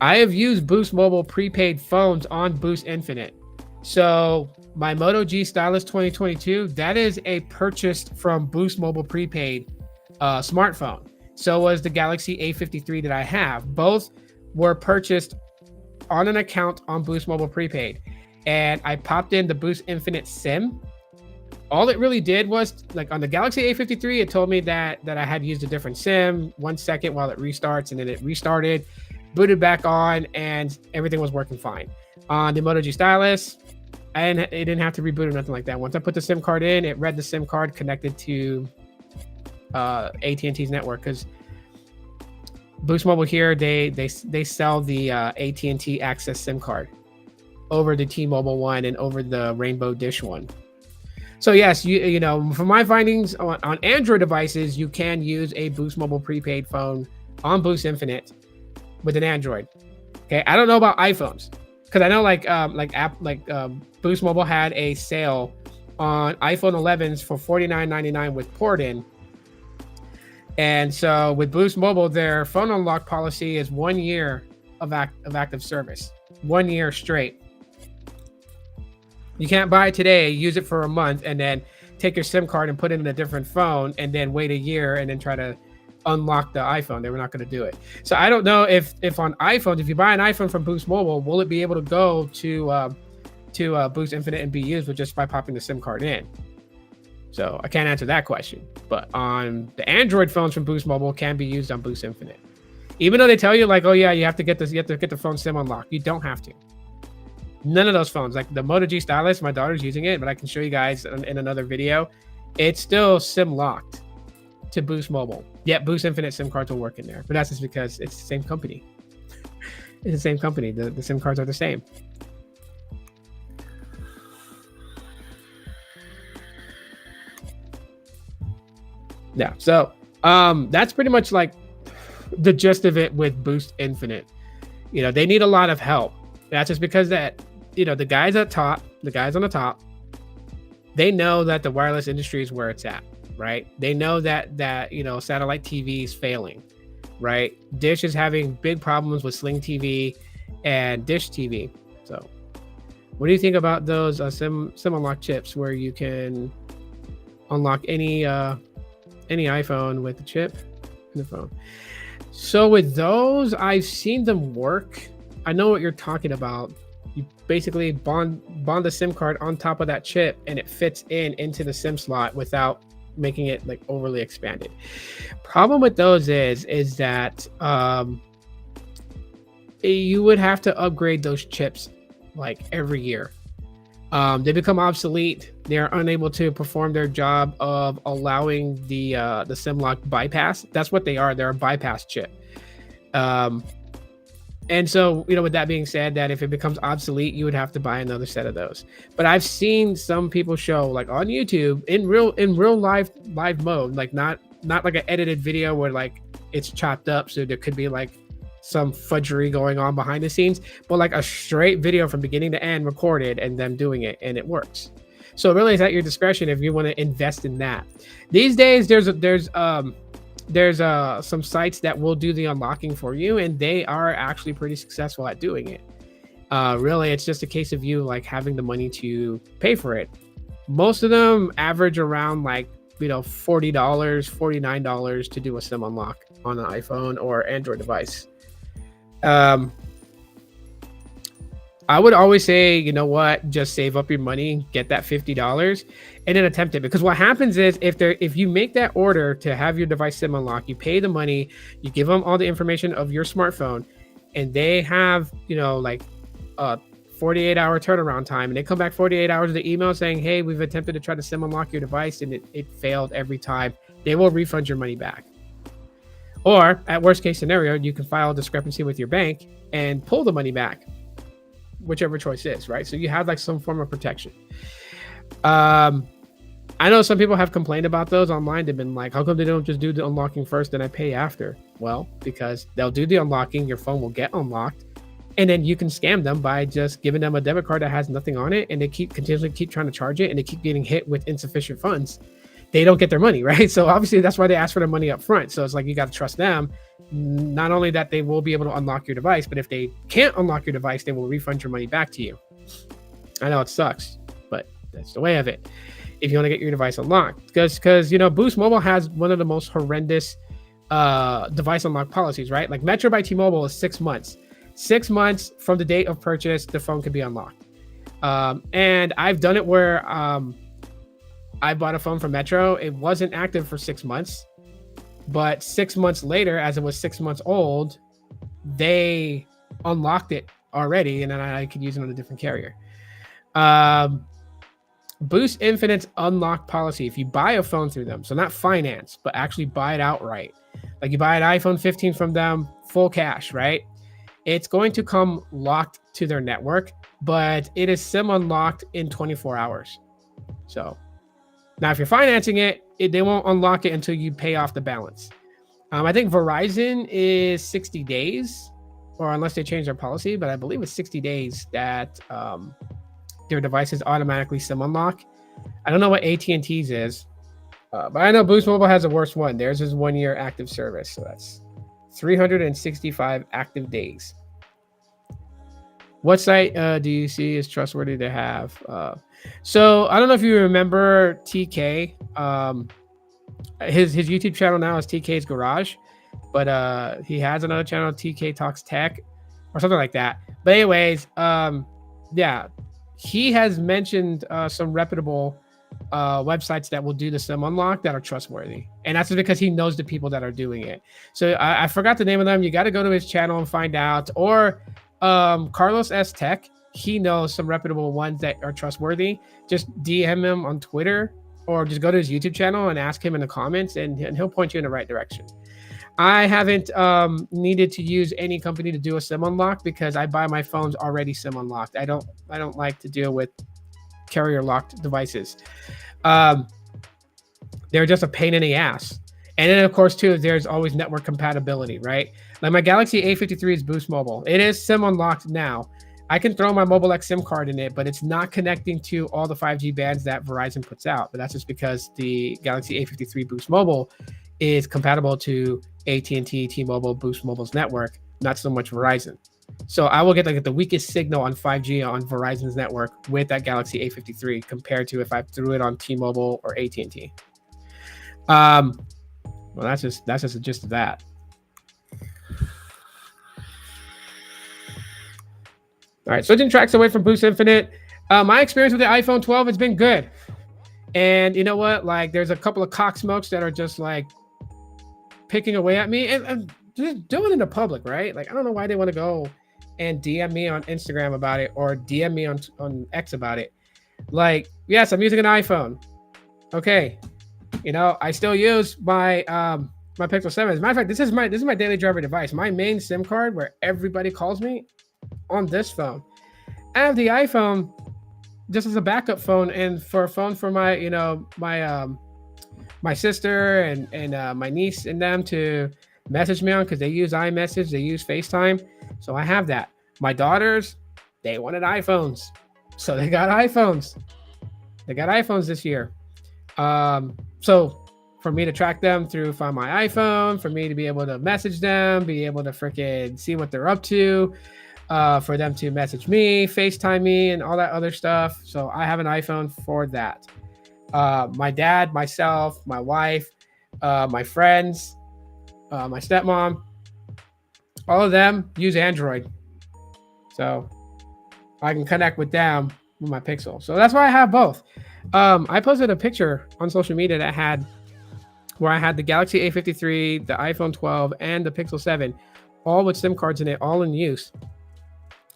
I have used Boost Mobile prepaid phones on Boost Infinite. So my Moto G Stylus 2022, that is a purchased from Boost Mobile prepaid smartphone. So was the Galaxy A53 that I have. Both were purchased on an account on Boost Mobile prepaid. And I popped in the Boost Infinite SIM. All it really did was, like on the Galaxy A53, it told me that I had used a different SIM 1 second while it restarts, and then it restarted, booted back on, and everything was working fine. On the Moto G Stylus, it didn't have to reboot or nothing like that. Once I put the SIM card in, it read the SIM card connected to AT&T's network, because Boost Mobile here, they sell the AT&T Access SIM card over the T-Mobile one and over the Rainbow Dish one. So yes, you know, from my findings on Android devices, you can use a Boost Mobile prepaid phone on Boost Infinite with an Android. Okay, I don't know about iPhones, because I know Boost Mobile had a sale on iPhone 11s for $49.99 with port in. And so with Boost Mobile, their phone unlock policy is 1 year of active service, 1 year straight. You can't buy it today, use it for a month, and then take your SIM card and put it in a different phone, and then wait a year and then try to unlock the iPhone. They were not going to do it. So I don't know if on iPhones, if you buy an iPhone from Boost Mobile, will it be able to go to Boost Infinite and be used with just by popping the SIM card in? So I can't answer that question. But on the Android phones from Boost Mobile, can be used on Boost Infinite. Even though they tell you like, oh yeah, you have to get the phone SIM unlocked. You don't have to. None of those phones, like the Moto G Stylus, my daughter's using it, but I can show you guys in another video. It's still SIM locked to Boost Mobile. Yet Boost Infinite SIM cards will work in there, but that's just because it's the same company. It's the same company. The SIM cards are the same. Yeah, so that's pretty much like the gist of it with Boost Infinite. You know, they need a lot of help. That's just because that, you know, the guys on the top, they know that the wireless industry is where it's at, right? They know that you know, satellite TV is failing, right? Dish is having big problems with Sling TV and Dish TV. So what do you think about those SIM unlock chips where you can unlock any iPhone with the chip in the phone? So with those, I've seen them work. I know what you're talking about. You basically bond the SIM card on top of that chip, and it fits into the SIM slot without making it like overly expanded. Problem with those is that you would have to upgrade those chips like every year. They become obsolete. They are unable to perform their job of allowing the SIM-lock bypass. That's what they are. They're a bypass chip. Um, and so, with that being said, that if it becomes obsolete, you would have to buy another set of those. But I've seen some people show, like on YouTube, in real live mode, like not like an edited video where like it's chopped up, so there could be like some fudgery going on behind the scenes, but like a straight video from beginning to end recorded and them doing it, and it works. So really, it's at your discretion if you want to invest in that. These days, there's some sites that will do the unlocking for you, and they are actually pretty successful at doing it. Really, it's just a case of you like having the money to pay for it. Most of them average around like $40, $49 to do a SIM unlock on an iPhone or Android device. I would always say, just save up your money, get that $50, and then attempt it. Because what happens is if you make that order to have your device SIM unlock, you pay the money, you give them all the information of your smartphone, and they have, like a 48-hour turnaround time, and they come back 48 hours with the email saying, hey, we've attempted to try to SIM unlock your device and it failed every time. They will refund your money back. Or at worst case scenario, you can file a discrepancy with your bank and pull the money back, whichever choice is, right? So you have like some form of protection. I know some people have complained about those online. They've been like, how come they don't just do the unlocking first and I pay after? Well, because they'll do the unlocking, your phone will get unlocked, and then you can scam them by just giving them a debit card that has nothing on it, and they continually keep trying to charge it, and they keep getting hit with insufficient funds. They don't get their money, right? So obviously that's why they ask for the money up front. So it's like, you got to trust them. Not only that they will be able to unlock your device, but if they can't unlock your device, they will refund your money back to you. I know it sucks, but that's the way of it. If you want to get your device unlocked, because Boost Mobile has one of the most horrendous device unlock policies, right? Like Metro by T-Mobile is 6 months. 6 months from the date of purchase, the phone can be unlocked. And I've done it where I bought a phone from Metro. It wasn't active for 6 months, but 6 months later, as it was 6 months old, they unlocked it already, and then I could use it on a different carrier. Boost Infinite's unlock policy, if you buy a phone through them, so not finance, but actually buy it outright, like you buy an iPhone 15 from them, full cash, right? It's going to come locked to their network, but it is SIM unlocked in 24 hours. So now if you're financing it, they won't unlock it until you pay off the balance. I think Verizon is 60 days, or unless they change their policy, but I believe it's 60 days that their devices automatically SIM unlock. I don't know what AT&T's is, but I know Boost Mobile has a worse one. Theirs is 1 year active service, so that's 365 active days. What site do you see is trustworthy to have? So I don't know if you remember TK. His YouTube channel now is TK's Garage, but he has another channel, TK Talks Tech, or something like that. But anyways, yeah, he has mentioned some reputable websites that will do the SIM unlock that are trustworthy, and that's because he knows the people that are doing it. So I forgot the name of them. You got to go to his channel and find out, or Carlos S Tech. He knows some reputable ones that are trustworthy. Just DM him on Twitter, or just go to his YouTube channel and ask him in the comments, and he'll point you in the right direction. I haven't needed to use any company to do a SIM unlock because I buy my phones already SIM unlocked. I don't like to deal with carrier locked devices. They're just a pain in the ass. And then of course too, there's always network compatibility, right? Like my Galaxy A53 is Boost Mobile. It is SIM unlocked now. I can throw my Mobile X SIM card in it, but it's not connecting to all the 5G bands that Verizon puts out. But that's just because the Galaxy A53 Boost Mobile is compatible to AT&T, T-Mobile, Boost Mobile's network, not so much Verizon. So I will get like the weakest signal on 5G on Verizon's network with that Galaxy A53 compared to if I threw it on T-Mobile or AT&T. Well, that's just the gist of that. All right, switching tracks away from Boost Infinite. My experience with the iPhone 12 has been good. And you know what? Like, there's a couple of cock smokes that are just like picking away at me and just doing it in the public, right? Like, I don't know why they want to go and DM me on Instagram about it or DM me on X about it. Like, yes, I'm using an iPhone. Okay, I still use my Pixel 7. As a matter of fact, this is my daily driver device. My main SIM card where everybody calls me on this phone. I have the iPhone just as a backup phone and for a phone for my my sister and my niece and them to message me on because they use iMessage, they use FaceTime. So I have that. My daughters, they wanted iPhones, so they got iPhones. They got iPhones this year. So for me to track them through Find My iPhone, for me to be able to message them, be able to freaking see what they're up to, for them to message me, FaceTime me, and all that other stuff. So I have an iPhone for that. My dad, myself, my wife, my friends, my stepmom, all of them use Android. So I can connect with them with my Pixel. So that's why I have both. I posted a picture on social media that had where I had the Galaxy A53, the iPhone 12, and the Pixel 7, all with SIM cards in it, all in use.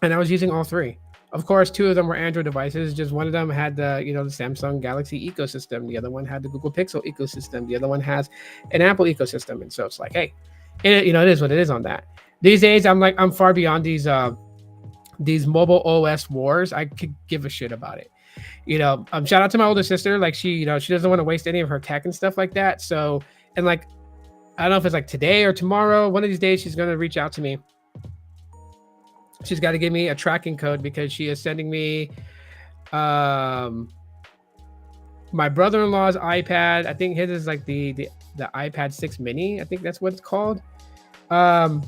And I was using all three. Of course, two of them were Android devices. Just one of them had the Samsung Galaxy ecosystem. The other one had the Google Pixel ecosystem. The other one has an Apple ecosystem. And so it's like, hey, it is what it is on that. These days, I'm far beyond these mobile OS wars. I could give a shit about it. Shout out to my older sister. Like she doesn't want to waste any of her tech and stuff like that. So, and like, I don't know if it's like today or tomorrow, one of these days, she's going to reach out to me. She's got to give me a tracking code because she is sending me my brother-in-law's iPad. I think his is like the iPad 6 mini. I think that's what it's called. But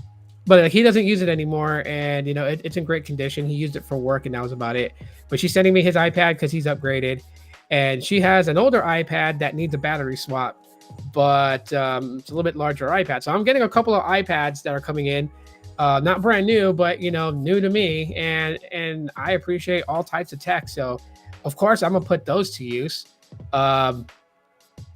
like, he doesn't use it anymore, and it's in great condition. He used it for work, and that was about it. But she's sending me his iPad because he's upgraded, and she has an older iPad that needs a battery swap, but it's a little bit larger iPad. So I'm getting a couple of iPads that are coming in, not brand new, but new to me, and I appreciate all types of tech. So of course I'm gonna put those to use.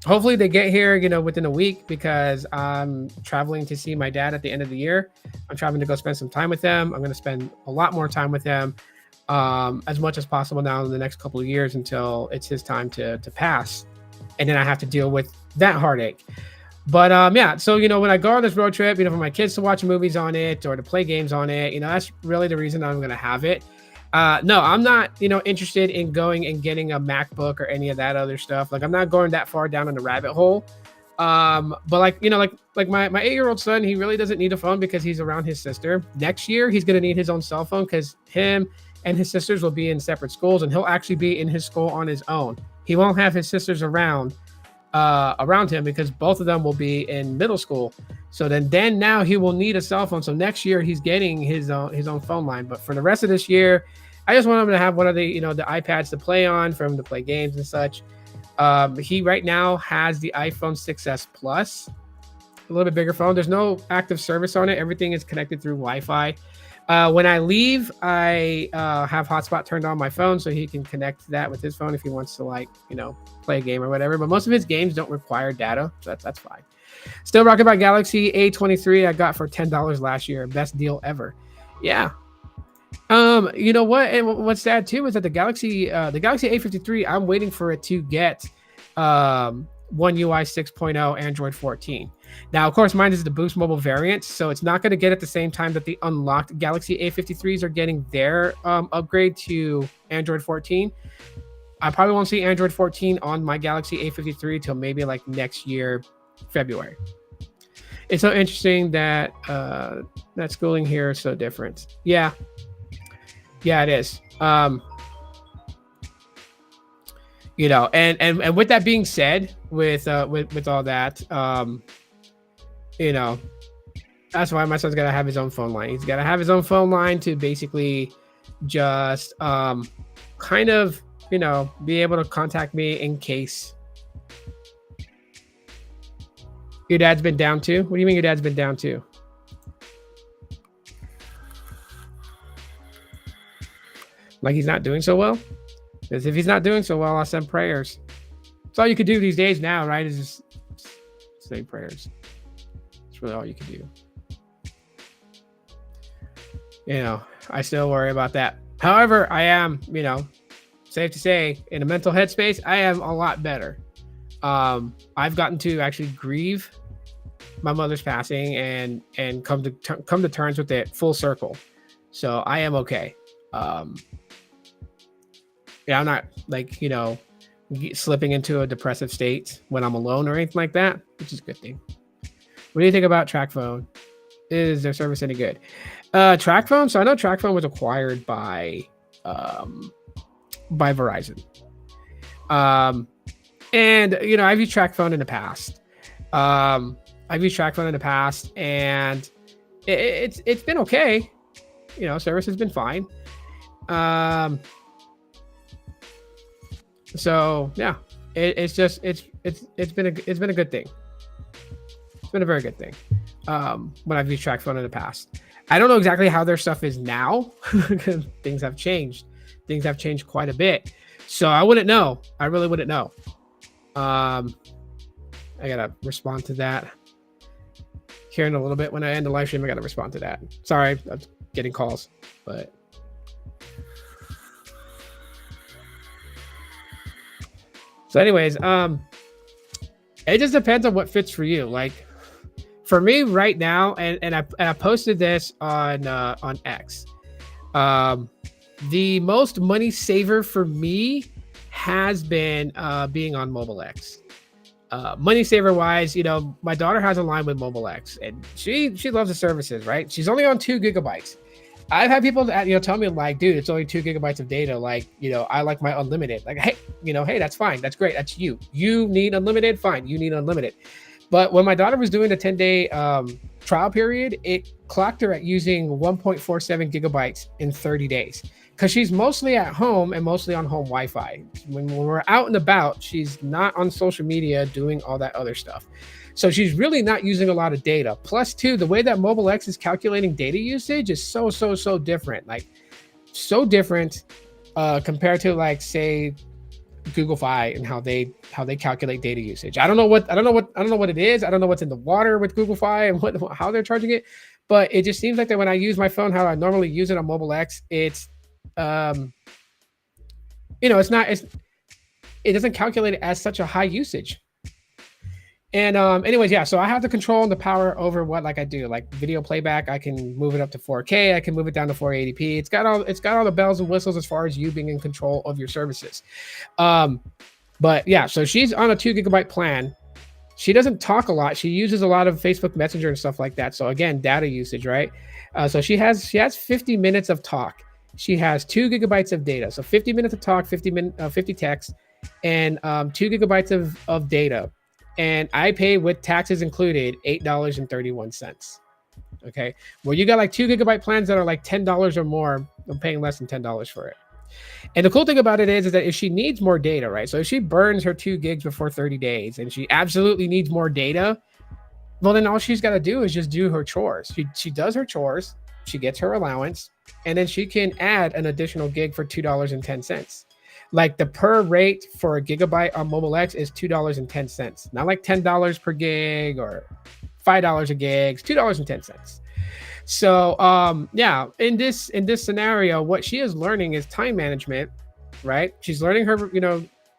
Hopefully they get here, within a week because I'm traveling to see my dad at the end of the year. I'm traveling to go spend some time with them. I'm going to spend a lot more time with them, as much as possible now in the next couple of years until it's his time to pass. And then I have to deal with that heartache. But yeah, so when I go on this road trip, for my kids to watch movies on it or to play games on it, that's really the reason I'm going to have it. No, I'm not, interested in going and getting a MacBook or any of that other stuff. Like, I'm not going that far down in the rabbit hole. But like my 8-year-old son, he really doesn't need a phone because he's around his sister. Next year, he's going to need his own cell phone because him and his sisters will be in separate schools, and he'll actually be in his school on his own. He won't have his sisters around him because both of them will be in middle school. So then now he will need a cell phone. So next year he's getting his own phone line. But for the rest of this year, I just want him to have one of the the iPads to play on, for him to play games and such. He right now has the iPhone 6s Plus, a little bit bigger phone. There's no active service on it. Everything is connected through Wi-Fi. When I leave, I have hotspot turned on my phone so he can connect that with his phone if he wants to play a game or whatever. But most of his games don't require data, so that's fine. Still rocking my Galaxy A23 I got for $10 last year. Best deal ever. Yeah. You know what? And what's sad too is that the Galaxy A53, I'm waiting for it to get One UI 6.0 Android 14. Now, of course, mine is the Boost Mobile variant, so it's not going to get at the same time that the unlocked Galaxy A53s are getting their upgrade to Android 14. I probably won't see Android 14 on my Galaxy A53 till maybe like next year, February. It's so interesting that that schooling here is so different. Yeah, it is. And with that being said, with all that, that's why my son's got to have his own phone line. He's got to have his own phone line to basically just kind of, be able to contact me in case. Your dad's been down too? What do you mean your dad's been down too? Like he's not doing so well? Because if he's not doing so well, I'll send prayers. That's all you could do these days now, right? Is just say prayers. That's really all you can do. I still worry about that. However, I am, safe to say, in a mental headspace, I am a lot better. I've gotten to actually grieve my mother's passing and come to terms with it full circle. So I am okay. Um, yeah, I'm not like slipping into a depressive state when I'm alone or anything like that, which is a good thing. What do you think about TrackPhone? Is their service any good? TrackPhone. So I know TrackPhone was acquired um, by Verizon. Um, and I've used TrackPhone in the past. I've used TrackPhone in the past, and it's been okay. Service has been fine. Um, so yeah, it's just it's been a good thing. It's been a very good thing. When I've used TrackPhone in the past, I don't know exactly how their stuff is now because things have changed. Things have changed quite a bit, so I wouldn't know. I really wouldn't know. I gotta respond to that here in a little bit. When I end the live stream, I gotta respond to that. Sorry, I'm getting calls, but so anyways, it just depends on what fits for you. Like for me right now, and I posted this on X. The most money saver for me has been being on Mobile X. Money saver wise, my daughter has a line with Mobile X, and she loves the services. Right, she's only on 2 gigabytes. I've had people that tell me like, dude, it's only 2 gigabytes of data. Like, I like my unlimited. Like, hey, hey, that's fine. That's great. That's you. You need unlimited. Fine. You need unlimited. But when my daughter was doing the 10-day trial period, it clocked her at using 1.47 gigabytes in 30 days because she's mostly at home and mostly on home Wi-Fi. When we're out and about, she's not on social media doing all that other stuff. So she's really not using a lot of data. Plus, too, the way that Mobile X is calculating data usage is so different. Like, so different compared to like, say, Google Fi and how they calculate data usage. I don't know what it is. I don't know what's in the water with Google Fi and how they're charging it. But it just seems like that when I use my phone, how I normally use it on Mobile X, it's it doesn't calculate it as such a high usage. And anyways, yeah, so I have the control and the power over what like I do, like video playback. I can move it up to 4K. I can move it down to 480p. It's got all the bells and whistles as far as you being in control of your services. But yeah, so she's on a 2 gigabyte plan. She doesn't talk a lot. She uses a lot of Facebook Messenger and stuff like that. So again, data usage, right? So she has 50 minutes of talk. She has 2 gigabytes of data. So 50 minutes of talk, 50 text, and 2 gigabytes of data. And I pay with taxes included $8.31. Okay. Well, you got like 2 gigabyte plans that are like $10 or more. I'm paying less than $10 for it. And the cool thing about it is that if she needs more data, right? So if she burns her 2 gigs before 30 days and she absolutely needs more data, well, then all she's got to do is just do her chores. She does her chores, she gets her allowance, and then she can add an additional gig for $2.10. Like the per rate for a gigabyte on Mobile X is $2.10, not like $10 per gig or $5 a gig, it's $2.10. So yeah, in this scenario, what she is learning is time management, right? She's learning her,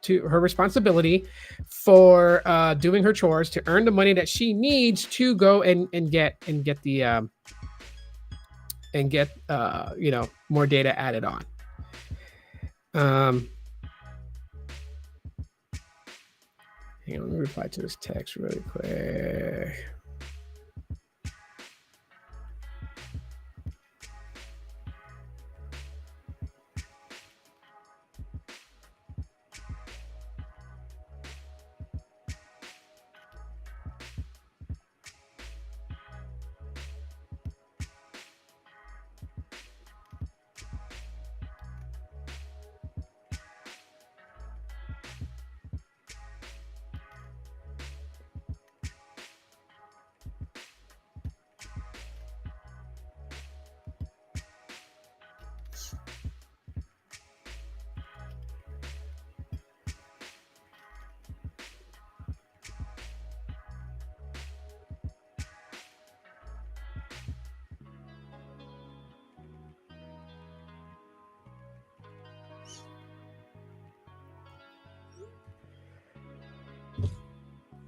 to her responsibility for doing her chores to earn the money that she needs to go and get the more data added on. Hang on, let me reply to this text really quick.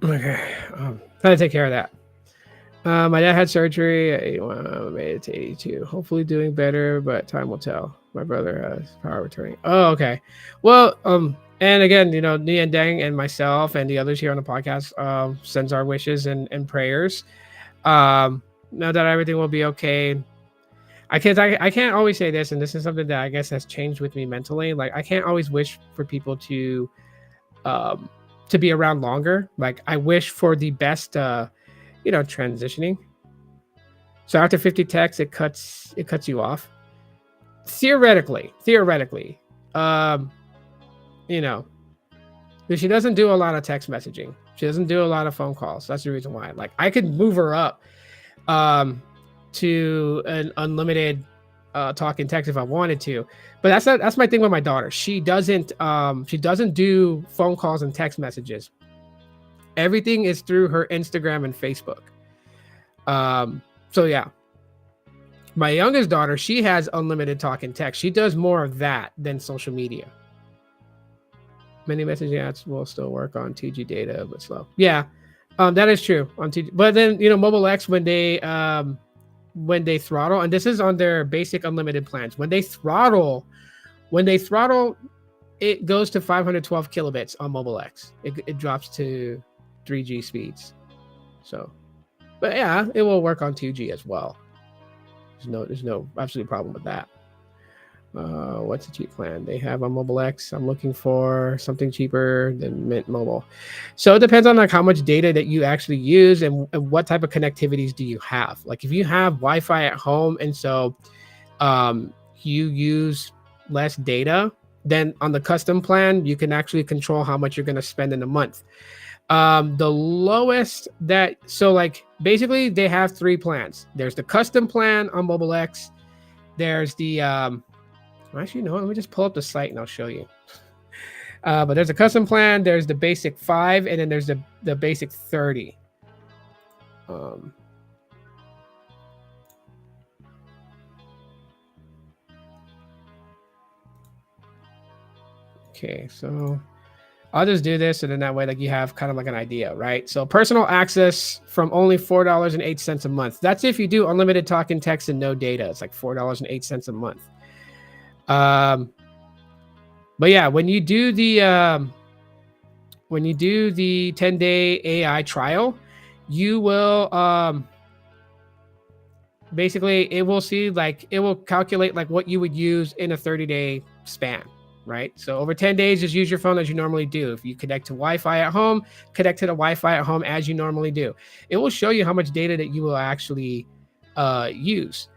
Okay. How to take care of that. My dad had surgery at 81, made it to 82. Hopefully doing better, but time will tell. My brother has power returning. Oh, okay. Well, and again, Nia and Dang and myself and the others here on the podcast sends our wishes and prayers. Know that everything will be okay. I can't always say this, and this is something that I guess has changed with me mentally. Like I can't always wish for people um to be around longer. Like I wish for the best transitioning. So after 50 texts, it cuts you off. Theoretically, um, you know, but she doesn't do a lot of text messaging. She doesn't do a lot of phone calls. That's the reason why. Like I could move her up um to an unlimited talk and text if I wanted to. But that's my thing with my daughter. She doesn't do phone calls and text messages. Everything is through her Instagram and Facebook. So yeah, my youngest daughter, she has unlimited talk and text. She does more of that than social media. Many messaging apps will still work on 2G data, but slow. Yeah, that is true on 2G. But then Mobile X when they throttle, and this is on their basic unlimited plans. When they throttle, it goes to 512 kilobits on Mobile X. It drops to 3G speeds. So, but yeah, it will work on 2G as well. There's no absolute problem with that. What's a cheap plan they have on Mobile X? I'm looking for something cheaper than Mint Mobile. So it depends on like how much data that you actually use and what type of connectivities do you have. Like if you have Wi-Fi at home and so you use less data, then on the custom plan you can actually control how much you're going to spend in a month. The lowest that so like basically they have three plans. There's the custom plan on Mobile X. There's the actually no, let me just pull up the site and I'll show you. But there's a custom plan, there's the basic 5, and then there's the basic 30. Okay, so I'll just do this, and then that way, like you have kind of like an idea, right? So personal access from only $4.08 a month. That's if you do unlimited talk and text and no data. It's like $4.08 a month. But yeah, when you do the 10-day AI trial, you will basically it will see like it will calculate like what you would use in a 30-day span, right? So over 10 days, just use your phone as you normally do. If you connect to Wi-Fi at home, connect to the Wi-Fi at home as you normally do. It will show you how much data that you will actually use.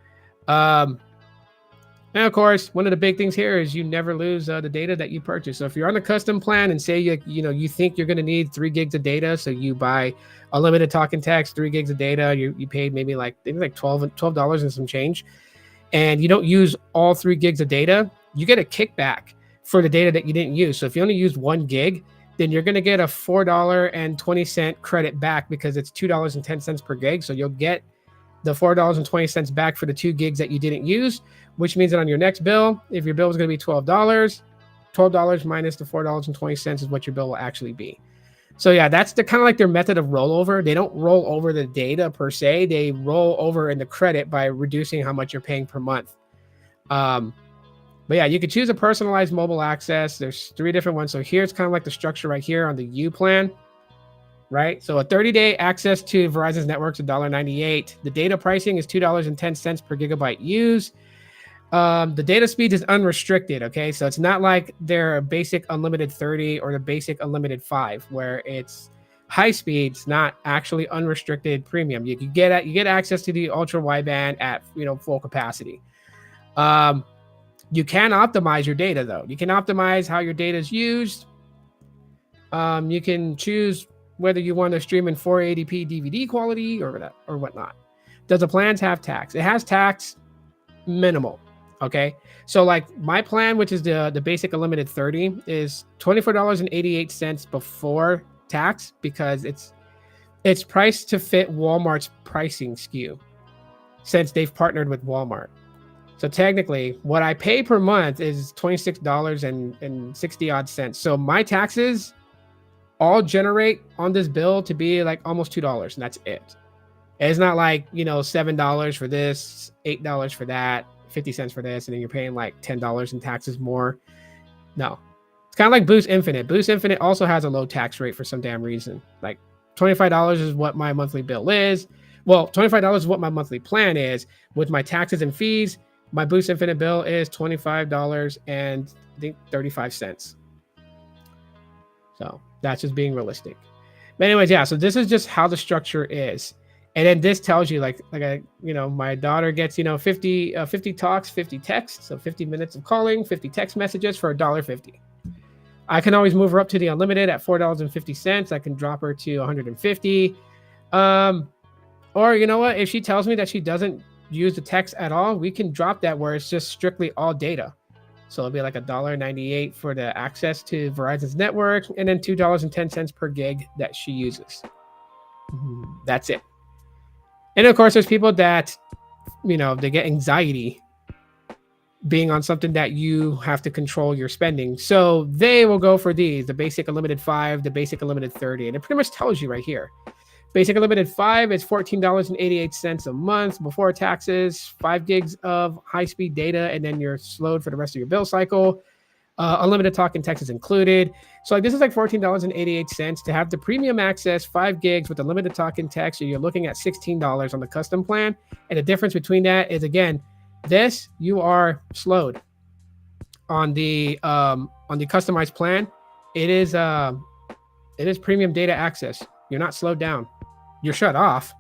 And of course, one of the big things here is you never lose the data that you purchase. So if you're on a custom plan and say you think you're going to need 3 gigs of data, so you buy unlimited talk and text, 3 gigs of data, you paid maybe like $12 and some change, and you don't use all 3 gigs of data, you get a kickback for the data that you didn't use. So if you only used 1 gig, then you're going to get a $4.20 credit back because it's $2.10 per gig. So you'll get the $4.20 back for the 2 gigs that you didn't use, which means that on your next bill, if your bill is going to be $12 minus the $4.20 is what your bill will actually be. So yeah, that's the kind of like their method of rollover. They don't roll over the data per se. They roll over in the credit by reducing how much you're paying per month. But yeah, you could choose a personalized mobile access. There's 3 different ones. So here's kind of like the structure right here on the U plan. Right, so a 30-day access to Verizon's networks is $1.98. The data pricing is $2.10 per gigabyte used. The data speed is unrestricted. Okay, so it's not like their basic unlimited 30 or the basic unlimited 5, where it's high speeds, not actually unrestricted premium. You get access to the ultra wideband at full capacity. You can optimize your data though. You can optimize how your data is used. You can choose whether you want to stream in 480p DVD quality or whatnot. Does the plans have tax? It has tax, minimal. Okay, so like my plan, which is the basic unlimited 30, is $24.88 before tax because it's priced to fit Walmart's pricing SKU since they've partnered with Walmart. So technically, what I pay per month is $26.60 odd cents. So my taxes all generate on this bill to be like almost $2, and that's it. It's not like, $7 for this, $8 for that, 50 cents for this, and then you're paying like $10 in taxes more. No. It's kind of like Boost Infinite. Boost Infinite also has a low tax rate for some damn reason. Like $25 is what my monthly bill is. Well, $25 is what my monthly plan is. With my taxes and fees, my Boost Infinite bill is $25 and I think 35 cents. So that's just being realistic. But anyways, yeah, so this is just how the structure is. And then this tells you my daughter gets, 50 talks, 50 texts, so 50 minutes of calling, 50 text messages for $1.50. I can always move her up to the unlimited at $4.50. I can drop her to 150. Or you know what? If she tells me that she doesn't use the text at all, we can drop that where it's just strictly all data. So it'll be like $1.98 for the access to Verizon's network, and then $2.10 per gig that she uses. That's it. And of course, there's people that, they get anxiety being on something that you have to control your spending. So they will go for these, the basic unlimited 5, the basic unlimited 30. And it pretty much tells you right here. Basic unlimited 5 is $14.88 a month before taxes, 5 gigs of high-speed data, and then you're slowed for the rest of your bill cycle. Unlimited talk and text is included. So this is like $14.88 to have the premium access, 5 gigs with unlimited talk and text. So you're looking at $16 on the custom plan. And the difference between that is, again, this you are slowed on the customized plan. It is premium data access. You're not slowed down. You're shut off.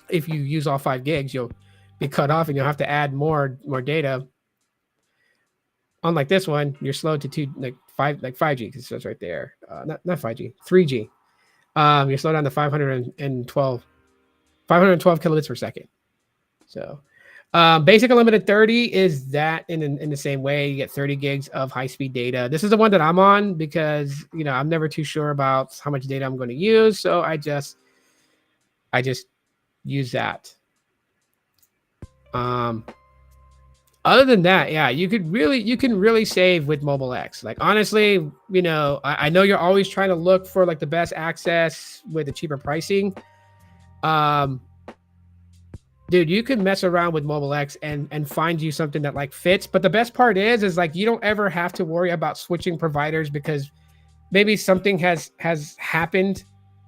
If you use all 5 gigs, you'll be cut off and you'll have to add more data. Unlike this one, you're slowed to 5G, because it says right there. Not 5G, 3G. You're slowed down to 512 kilobits per second. So basic unlimited 30 is that in the same way. You get 30 gigs of high-speed data. This is the one that I'm on because I'm never too sure about how much data I'm going to use, so I just use that. Other than that, yeah, you can really save with Mobile X. Like honestly, I know you're always trying to look for like the best access with the cheaper pricing. Dude, you can mess around with Mobile X and find you something that like fits. But the best part is like you don't ever have to worry about switching providers, because maybe something has happened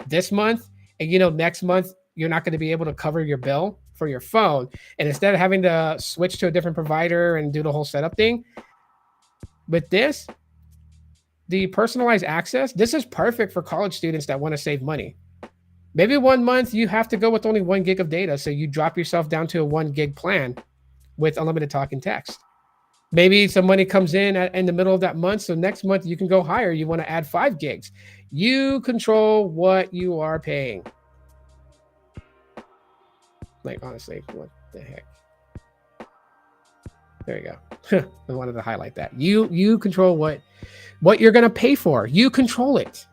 this month, and next month you're not going to be able to cover your bill for your phone. And instead of having to switch to a different provider and do the whole setup thing, with this, the personalized access, this is perfect for college students that want to save money. Maybe 1 month you have to go with only 1 gig of data, so you drop yourself down to a 1 gig plan with unlimited talk and text. Maybe some money comes in the middle of that month, so next month you can go higher. You want to add 5 gigs. You control what you are paying. Like honestly, what the heck? There you go. I wanted to highlight that. You control what you're gonna pay for. You control it.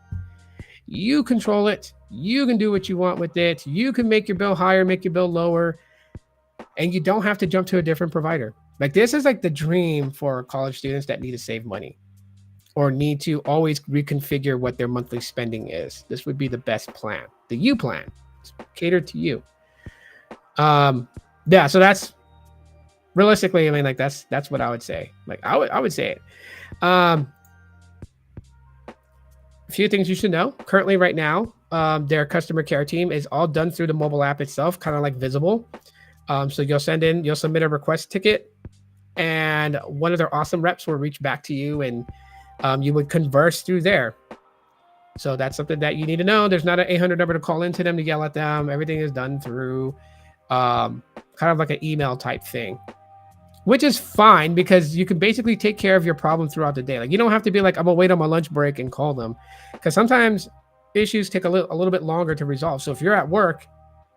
You control it. You can do what you want with it. You can make your bill higher, make your bill lower, and you don't have to jump to a different provider. Like this is like the dream for college students that need to save money or need to always reconfigure what their monthly spending is. This would be the best plan. The U plan. It's catered to you. Yeah, so that's realistically, I mean, like that's what I would say. Like I would say it. A few things you should know. Currently right now, their customer care team is all done through the mobile app itself, kind of like visible. So you'll submit a request ticket, and one of their awesome reps will reach back to you, and you would converse through there. So that's something that you need to know. There's not an 800 number to call into them to yell at them. Everything is done through kind of like an email type thing, which is fine because you can basically take care of your problem throughout the day. Like you don't have to be like, I'm gonna wait on my lunch break and call them, because sometimes issues take a little bit longer to resolve. So if you're at work,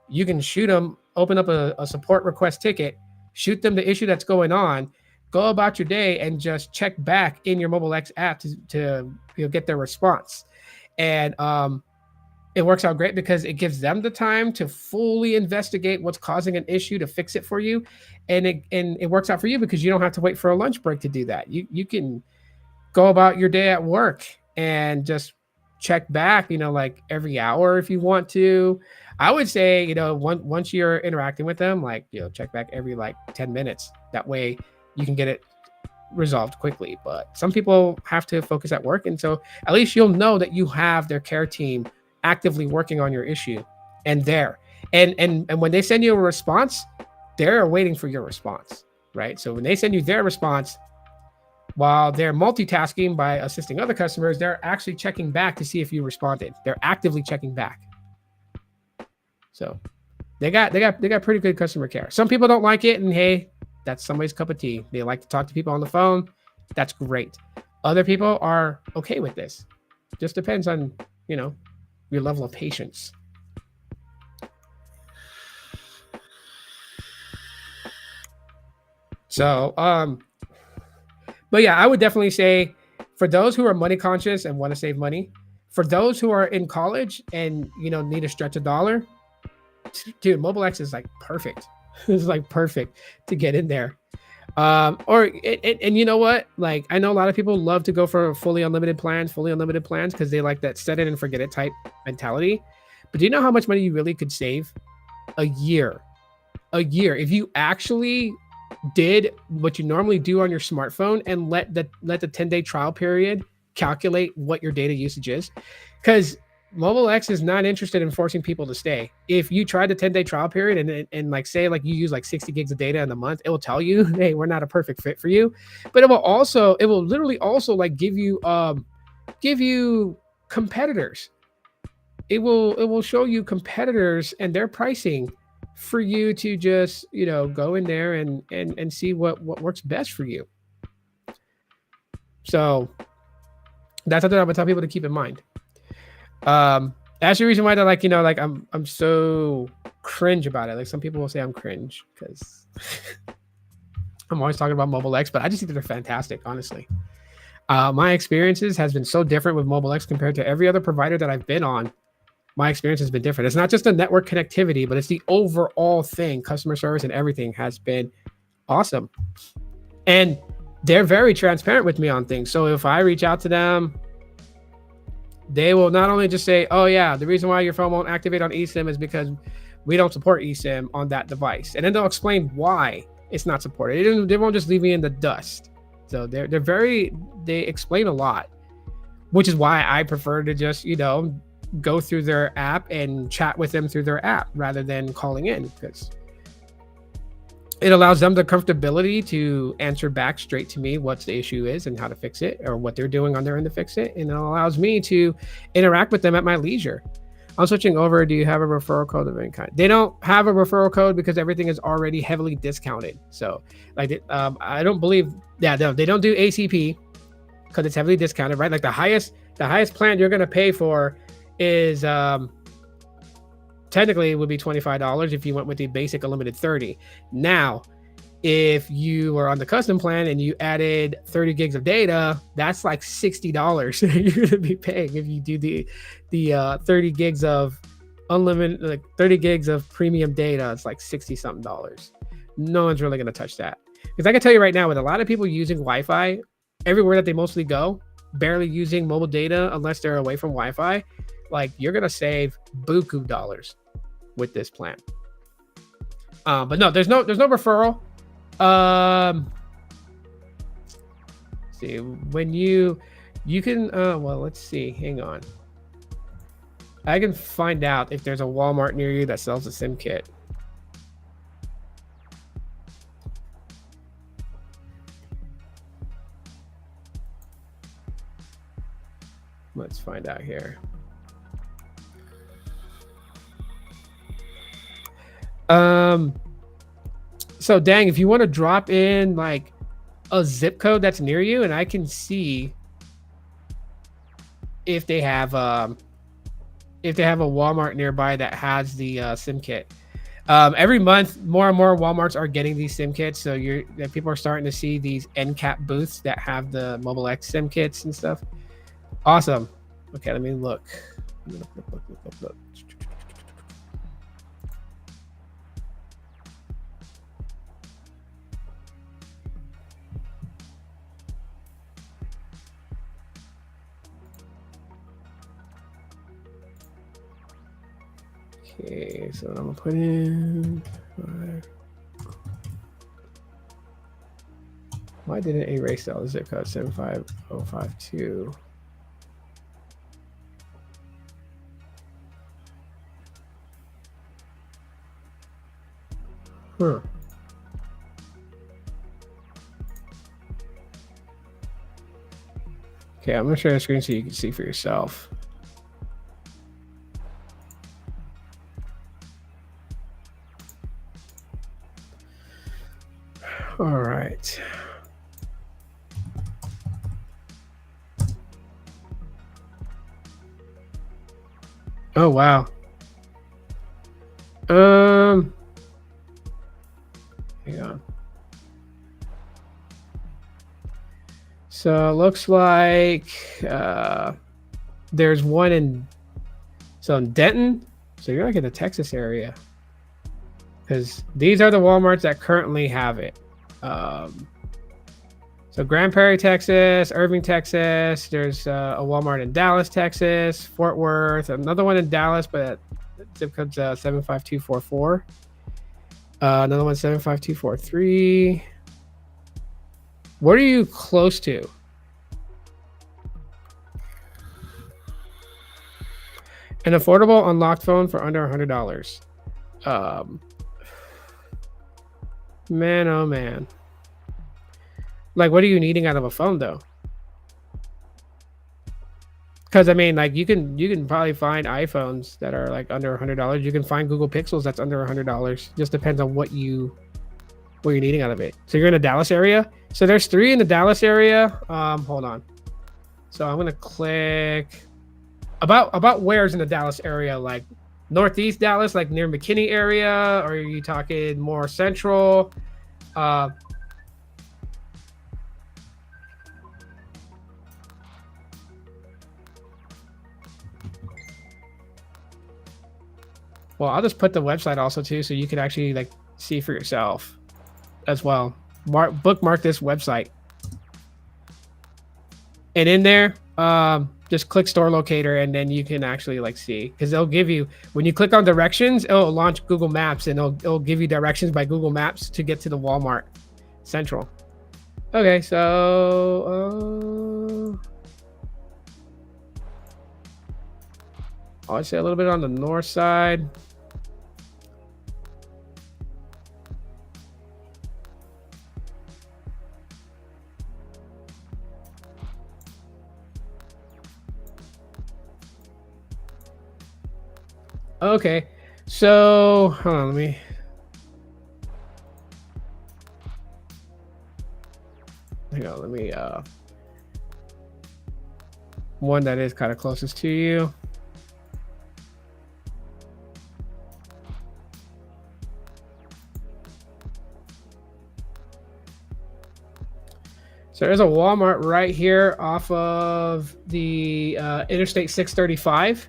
you can shoot them, open up a support request ticket, shoot them the issue that's going on, go about your day, and just check back in your Mobile X app to get their response. And it works out great because it gives them the time to fully investigate what's causing an issue to fix it for you. And it works out for you because you don't have to wait for a lunch break to do that. You can go about your day at work and just check back, like every hour if you want to. I would say, once you're interacting with them, like, check back every like 10 minutes. That way you can get it resolved quickly. But some people have to focus at work. And so at least you'll know that you have their care team actively working on your issue and there. And when they send you a response, they're waiting for your response, right? So when they send you their response, while they're multitasking by assisting other customers, they're actually checking back to see if you responded. They're actively checking back. So they got pretty good customer care. Some people don't like it, and hey, that's somebody's cup of tea. They like to talk to people on the phone. That's great. Other people are okay with this. Just depends on, your level of patience. So, but yeah, I would definitely say for those who are money conscious and want to save money, for those who are in college and need to stretch a dollar, dude, Mobile X is like perfect. It's like perfect to get in there. And you know what? Like, I know a lot of people love to go for fully unlimited plans because they like that set it and forget it type mentality. But do you know how much money you really could save a year? A year if you actually did what you normally do on your smartphone and let the 10-day trial period calculate what your data usage is, because Mobile X is not interested in forcing people to stay. If you try the 10-day trial period and like say like you use like 60 gigs of data in a month, it will tell you, hey, we're not a perfect fit for you. But it will literally also like give you competitors. It will show you competitors and their pricing for you to just go in there and see what works best for you. So that's something I would tell people to keep in mind. That's the reason why they're like, like I'm so cringe about it. Like some people will say I'm cringe because I'm always talking about Mobile X, but I just think that they're fantastic, honestly. My experiences has been so different with Mobile X compared to every other provider that I've been on. My experience has been different. It's not just the network connectivity, but it's the overall thing. Customer service and everything has been awesome. And they're very transparent with me on things. So if I reach out to them, they will not only just say, oh yeah, the reason why your phone won't activate on eSIM is because we don't support eSIM on that device. And then they'll explain why it's not supported. They won't just leave me in the dust. So they explain a lot, which is why I prefer to just, go through their app and chat with them through their app rather than calling in, because it allows them the comfortability to answer back straight to me what the issue is and how to fix it, or what they're doing on their end to fix it. And it allows me to interact with them at my leisure. I'm switching over. Do you have a referral code of any kind? They don't have a referral code because everything is already heavily discounted. So like, I don't believe, they don't do ACP because it's heavily discounted, right? Like the highest plan you're going to pay for is technically it would be $25 if you went with the basic unlimited 30. Now, if you were on the custom plan and you added 30 gigs of data, that's like $60 you're going to be paying if you do the 30 gigs of unlimited, like 30 gigs of premium data. It's like 60 something dollars. No one's really going to touch that, because I can tell you right now, with a lot of people using Wi-Fi everywhere that they mostly go, barely using mobile data unless they're away from Wi-Fi, like you're going to save buku dollars with this plan. But no, there's no referral. See, when you can, well, let's see, hang on. I can find out if there's a Walmart near you that sells a SIM kit. Let's find out here. So dang, if you want to drop in like a zip code that's near you, and I can see if they have a Walmart nearby that has the SIM kit. Every month, more and more Walmarts are getting these SIM kits. So people are starting to see these end cap booths that have the Mobile X SIM kits and stuff. Awesome. Okay, let me look. Look. Okay, so I'm gonna put in. Why didn't it erase all the zip code 75052? Huh. Okay, I'm gonna share the screen so you can see for yourself. All right. Oh wow. Hang on. So it looks like there's one in Denton. So you're like in the Texas area, because these are the Walmarts that currently have it. So Grand Prairie, Texas, Irving, Texas. There's a Walmart in Dallas, Texas, Fort Worth, another one in Dallas, but zip code's 75244. Another one 75243. What are you close to? An affordable unlocked phone for under $100. Man, oh man. Like, what are you needing out of a phone though? Because I mean, like you can probably find iPhones that are like under $100. You can find Google Pixels that's under $100. Just depends on what you're needing out of it. So you're in the Dallas area. So there's 3 in the Dallas area. Hold on. So I'm gonna click about where's in the Dallas area, like Northeast Dallas, like near McKinney area, or are you talking more central? Well, I'll just put the website also too, so you can actually like see for yourself as well. Bookmark this website, and in there, just click store locator, and then you can actually like see, because they'll give you, when you click on directions, it'll launch Google Maps, and it'll give you directions by Google Maps to get to the Walmart Central. Okay, so I'll say a little bit on the north side. Okay, so hold on, let me one that is kind of closest to you. So there's a Walmart right here off of the Interstate 635.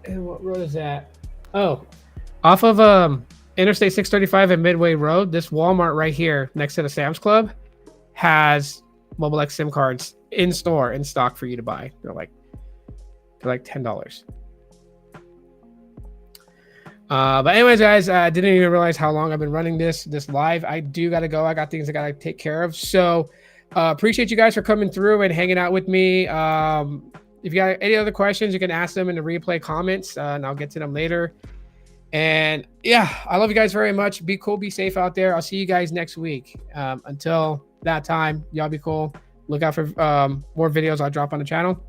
And what road is that? Oh, off of Interstate 635 and Midway Road. This Walmart right here next to the Sam's Club has Mobile X SIM cards in store, in stock for you to buy. They're like $10. But anyways, guys, I didn't even realize how long I've been running this live. I do gotta go. I got things I gotta take care of. So appreciate you guys for coming through and hanging out with me. If you got any other questions, you can ask them in the replay comments, and I'll get to them later. And yeah, I love you guys very much. Be cool, be safe out there. I'll see you guys next week. Until that time, y'all be cool. Look out for more videos I'll drop on the channel.